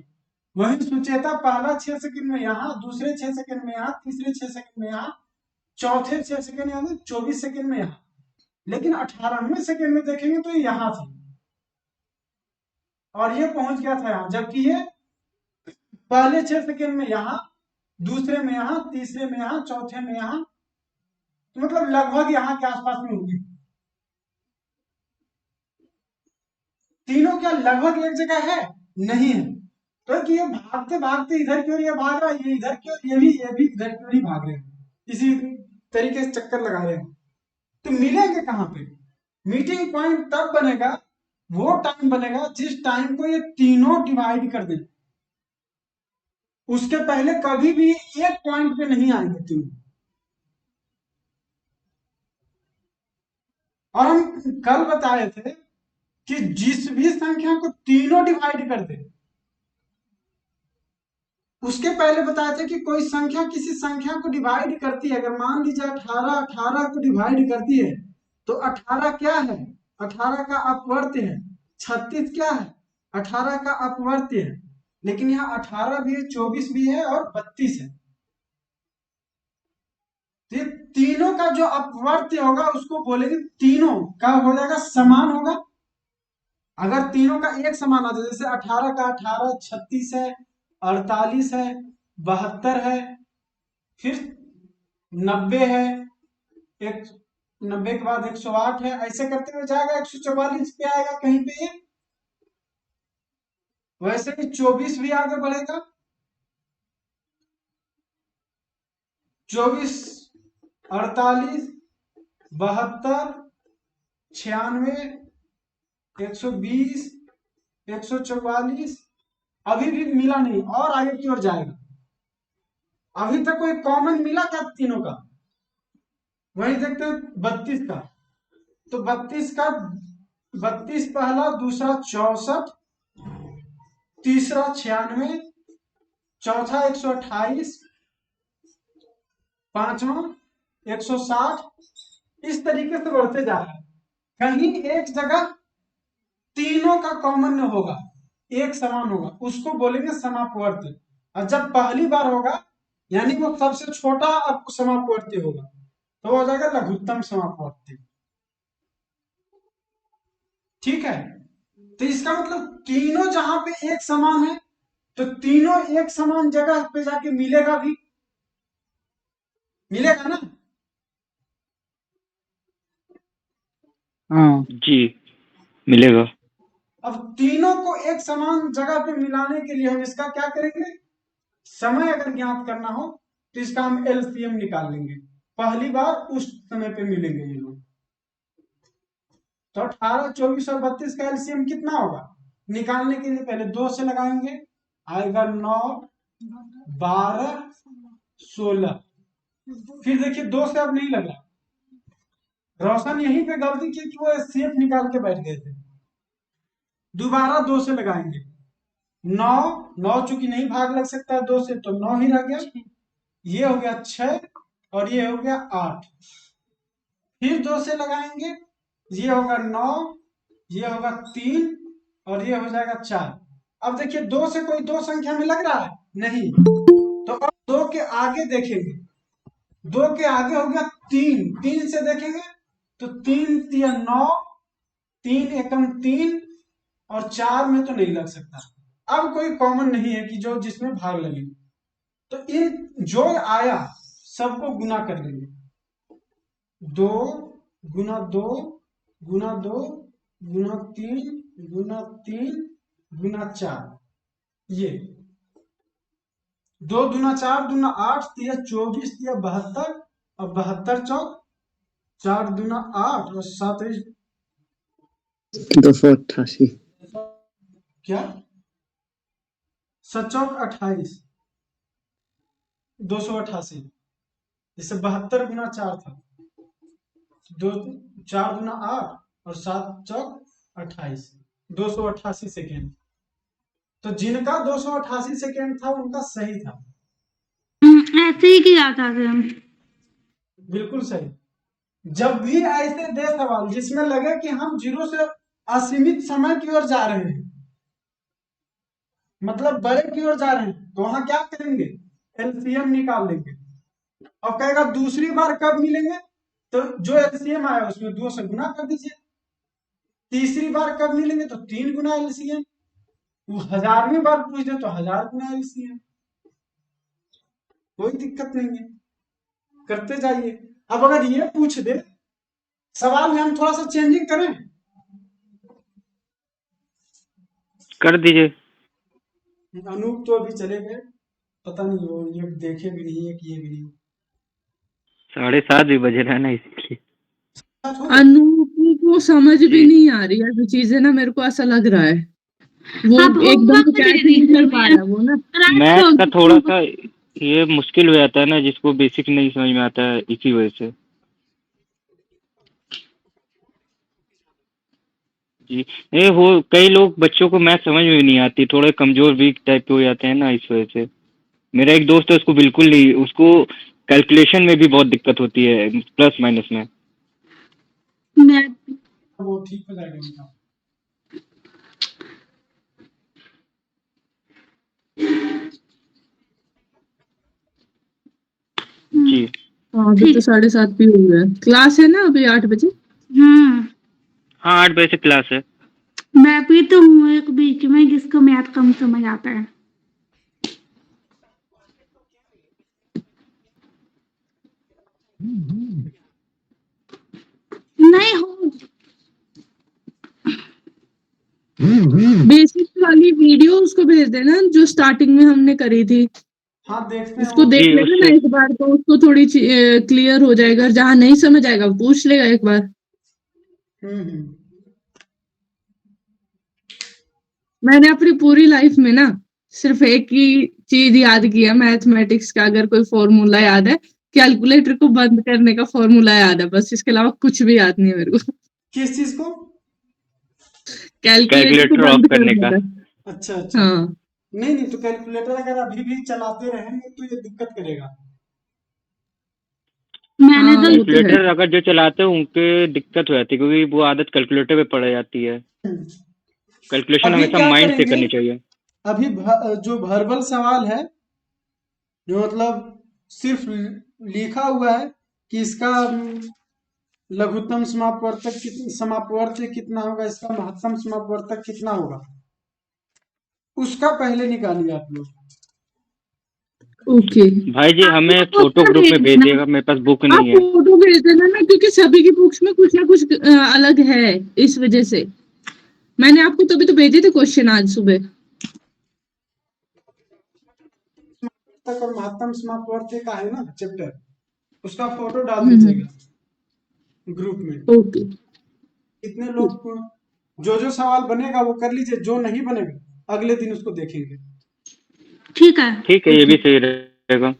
[SPEAKER 1] वही सुचेता पहला 6 सेकंड में यहाँ, दूसरे 6 सेकंड में यहाँ, तीसरे 6 सेकंड में यहाँ, चौथे 6 सेकंड यानी 24 सेकंड में यहाँ। लेकिन 18वें सेकंड में देखेंगे तो यहाँ थी और ये पहुंच गया था यहाँ, जबकि ये पहले 6 सेकंड में यहाँ, दूसरे में यहाँ, तीसरे में यहाँ, चौथे में यहाँ, तो मतलब लगभग यहाँ के आसपास में होगी। तीनों क्या लगभग एक जगह है? नहीं है। तो कि ये भागते भागते इधर की ओर ये भाग रहा है, ये इधर की ओर, ये भी इधर की ओर ही भाग रहे हैं, इसी तरीके से चक्कर लगा रहे हैं। तो मिलेंगे कहाँ पे? मीटिंग पॉइंट तब बनेगा, वो टाइम बनेगा जिस टाइम को ये तीनों डिवाइड कर दें। उसके पहले कभी भी एक पॉइंट पे नहीं आएंगे तीनों। और हम कल बताए थे कि जिस भी संख्या को तीनों डिवाइड कर दे, उसके पहले बताए थे कि कोई संख्या किसी संख्या को डिवाइड करती है। अगर मान लीजिए 18 को डिवाइड करती है तो 18 क्या है? 18 का अपवर्त्य है। 36 क्या है? 18 का अपवर्त्य है। लेकिन यहाँ 18 भी है, 24 भी है और 32 है। तो ये तीनों का जो अपवर्त्य होगा उसको बोलेंगे तीनों का हो जाएगा समान होगा। अगर तीनों का एक समान आ जाए, जैसे 18 का 18, 36 है, 48 है, 72 है, फिर 90 है, 90 के बाद 108 है, ऐसे करते हुए जाएगा 144 पे आएगा कहीं पे ये। वैसे ही 24 भी आगे बढ़ेगा, 24, 48, 72, 96, 120, 144, अभी भी मिला नहीं और आगे की ओर जाएगा। अभी तक कोई कॉमन मिला क्या तीनों का? वही देखते हैं 32 का। तो 32 का 32 पहला, दूसरा 64, तीसरा 96, चौथा 128, पांचवा 160, इस तरीके से बढ़ते जा रहा है। कहीं एक जगह तीनों का कॉमन होगा, एक समान होगा, उसको बोलेंगे समापवर्ती। और जब पहली बार होगा यानी वो सबसे छोटा आपको समापवर्ती होगा तो हो जाएगा लघुत्तम समापवर्ती। ठीक है, तो इसका मतलब तीनों जहां पे एक समान है तो तीनों एक समान जगह पे जाके मिलेगा भी, मिलेगा ना?
[SPEAKER 5] हाँ
[SPEAKER 3] जी मिलेगा।
[SPEAKER 1] अब तीनों को एक समान जगह पे मिलाने के लिए हम इसका क्या करेंगे? समय अगर ज्ञात करना हो तो इसका हम एलसीएम निकाल लेंगे। पहली बार उस समय पे मिलेंगे ये लोग। तो 18, 24 और 32 का एलसीएम कितना होगा? निकालने के लिए पहले 2 से लगाएंगे, आएगा 9, 12, 16। फिर देखिए 2 से अब नहीं लगा। रोशन यहीं पे गलती की कि वो एचसीएफ निकाल के बैठ गए थे। दोबारा 2 से लगाएंगे, 9 चूंकि नहीं भाग लग सकता 2 से तो 9 ही रह गया। ये हो गया 6 और ये हो गया 8। फिर 2 से लगाएंगे, ये होगा 9, ये होगा 3 और ये हो जाएगा 4। अब देखिए 2 से कोई 2 संख्या में लग रहा है? नहीं। तो अब 2 के आगे देखेंगे, 2 के आगे हो गया 3 से देखेंगे तो 3 तिया 9, 3 एकम 3 और 4 में तो नहीं लग सकता। अब कोई कॉमन नहीं है कि जो जिसमें भाग लगे, तो इन जो आया सबको गुना कर लेंगे। 2 गुना 2 गुना 2 गुना 3 गुना 3 गुना 4, ये 2 दूना 4 दूना 8 तिया 24 तिया 72 और 72 चौक 4 दूना 8 और 7
[SPEAKER 2] 288
[SPEAKER 1] क्या 7 28 288 जैसे 72 गुना 4 था, 4 गुना 8 और 7 चौक 28 288 सेकेंड। तो जिनका 288 सेकेंड था उनका सही था।
[SPEAKER 6] ऐसे ही किया था सेम।
[SPEAKER 1] बिल्कुल सही। जब भी ऐसे दे सवाल जिसमें लगे कि हम 0 से असीमित समय की ओर जा रहे हैं, मतलब बड़े की ओर जा रहे हैं, तो वहां क्या करेंगे, एलसीएम निकाल लेंगे और कहेगा दूसरी बार कब मिलेंगे, तो जो एलसीएम आया उसमें 2 से गुना कर दीजिए। तीसरी बार कब मिलेंगे तो 3 गुना एलसीएम। वो 1000वीं बार पूछ दे तो 1000 गुना एलसीएम। कोई दिक्कत नहीं है, करते जाइए। अब अगर ये पूछ दे सवाल में हम थोड़ा सा चेंजिंग करें,
[SPEAKER 3] कर दीजिए।
[SPEAKER 1] अनूप तो अभी चले गए, पता नहीं वो ये देखे भी नहीं है कि ये भी नहीं।
[SPEAKER 3] 7:30 भी बजे रहा ना, इसलिए।
[SPEAKER 4] अनूप को समझ भी नहीं आ रही है चीजें ना, मेरे को ऐसा लग रहा है वो
[SPEAKER 6] आप
[SPEAKER 4] एकदम
[SPEAKER 6] homework
[SPEAKER 4] कैच
[SPEAKER 6] दे
[SPEAKER 4] नहीं कर
[SPEAKER 6] दीजिए
[SPEAKER 4] पा रहा वो ना।
[SPEAKER 3] मैथ का थोड़ा सा ये मुश्किल हो जाता है ना, जिसको बेसिक नहीं समझ में आता है, इसी वजह से। जी ये वो कई लोग बच्चों को मैथ समझ में नहीं आती, थोड़े कमजोर वीक टाइप के हो जाते हैं ना, इस वजह से। मेरा एक दोस्त है, उसको बिल्कुल नहीं, उसको कैलकुलेशन में भी बहुत दिक्कत होती है, प्लस माइनस में।
[SPEAKER 6] मैं
[SPEAKER 1] वो ठीक हो जाएगा उनका।
[SPEAKER 3] जी
[SPEAKER 4] हाँ अभी तो 7:30 भी हो गया। क्लास है ना अभी 8 बजे।
[SPEAKER 3] हाँ 8 बजे से क्लास है।
[SPEAKER 6] मैं भी तो हूँ एक बीच में जिसको मैथ कम समझ आता है। नहीं हो
[SPEAKER 4] बेसिक वाली वीडियो उसको भेज देना जो स्टार्टिंग में हमने करी थी,
[SPEAKER 1] हाँ देखते हैं
[SPEAKER 4] उसको
[SPEAKER 1] वो।
[SPEAKER 4] देख
[SPEAKER 3] जी
[SPEAKER 4] लेगा ना
[SPEAKER 3] उससे
[SPEAKER 4] एक बार, तो उसको थोड़ी क्लियर हो जाएगा। जहाँ नहीं समझ आएगा वो पूछ लेगा एक बार।
[SPEAKER 1] हम्म।
[SPEAKER 4] मैंने अपनी पूरी लाइफ में ना सिर्फ एक ही चीज याद किया मैथमेटिक्स का, अगर कोई फॉर्मूला याद है, कैलकुलेटर को बंद करने का फॉर्मूला याद है बस, इसके अलावा कुछ भी याद नहीं है मेरे को।
[SPEAKER 1] किस चीज को?
[SPEAKER 4] कैलकुलेटर को
[SPEAKER 3] कैलकुलेटर ऑफ
[SPEAKER 4] बंद
[SPEAKER 3] करने
[SPEAKER 4] करने
[SPEAKER 3] का।
[SPEAKER 4] का।
[SPEAKER 1] अच्छा अच्छा।
[SPEAKER 4] हाँ
[SPEAKER 1] नहीं तो कैलकुलेटर अगर अभी भी चलाते रहेंगे तो ये दिक्कत करेगा।
[SPEAKER 6] मैंने
[SPEAKER 4] हाँ
[SPEAKER 6] तो
[SPEAKER 4] वो तो है।
[SPEAKER 3] कैलकुलेटर अगर जो चलाते हैं उनके दिक्कत हो जाती है, क्योंकि वो आदत कैलकुलेटर पे पड़ जाती है। कैलकुलेशन
[SPEAKER 1] अभी
[SPEAKER 3] हमेशा
[SPEAKER 1] क्या
[SPEAKER 3] माइंड से
[SPEAKER 1] करेंगे,
[SPEAKER 3] करनी चाहिए।
[SPEAKER 1] अभी जो वर्बल सवाल है, जो मतलब सिर्फ लिखा हुआ है कि इसका लघुत्तम समापवर्त कितना होगा, इसका महत्तम समापवर्तक कितना होगा, उसका पहले निकालिए आप लोग।
[SPEAKER 4] ओके
[SPEAKER 3] भाई जी
[SPEAKER 4] आप
[SPEAKER 3] हमें
[SPEAKER 4] लोग
[SPEAKER 3] फोटो
[SPEAKER 4] अपना
[SPEAKER 3] ग्रुप में
[SPEAKER 4] भेज
[SPEAKER 3] भेज
[SPEAKER 4] देना।
[SPEAKER 3] दिएगा, मेरे पास बुक
[SPEAKER 4] आप
[SPEAKER 3] नहीं है।
[SPEAKER 4] फोटो भेज देना ना, क्योंकि सभी की बुक्स में कुछ ना कुछ अलग है, इस वजह से मैंने आपको तभी तो भेजे थे क्वेश्चन आज सुबह।
[SPEAKER 1] तक और महत्तम समापवर्त का है ना चैप्टर, उसका फोटो डाल
[SPEAKER 4] हम्म।
[SPEAKER 1] दीजिएगा ग्रुप में।
[SPEAKER 4] ओके।
[SPEAKER 1] कितने लोग को जो सवाल बनेगा वो कर लीजिए, जो नहीं बनेगा अगले दिन उसको देखेंगे।
[SPEAKER 6] ठीक है।
[SPEAKER 3] ठीक है, ये भी सही रहेगा।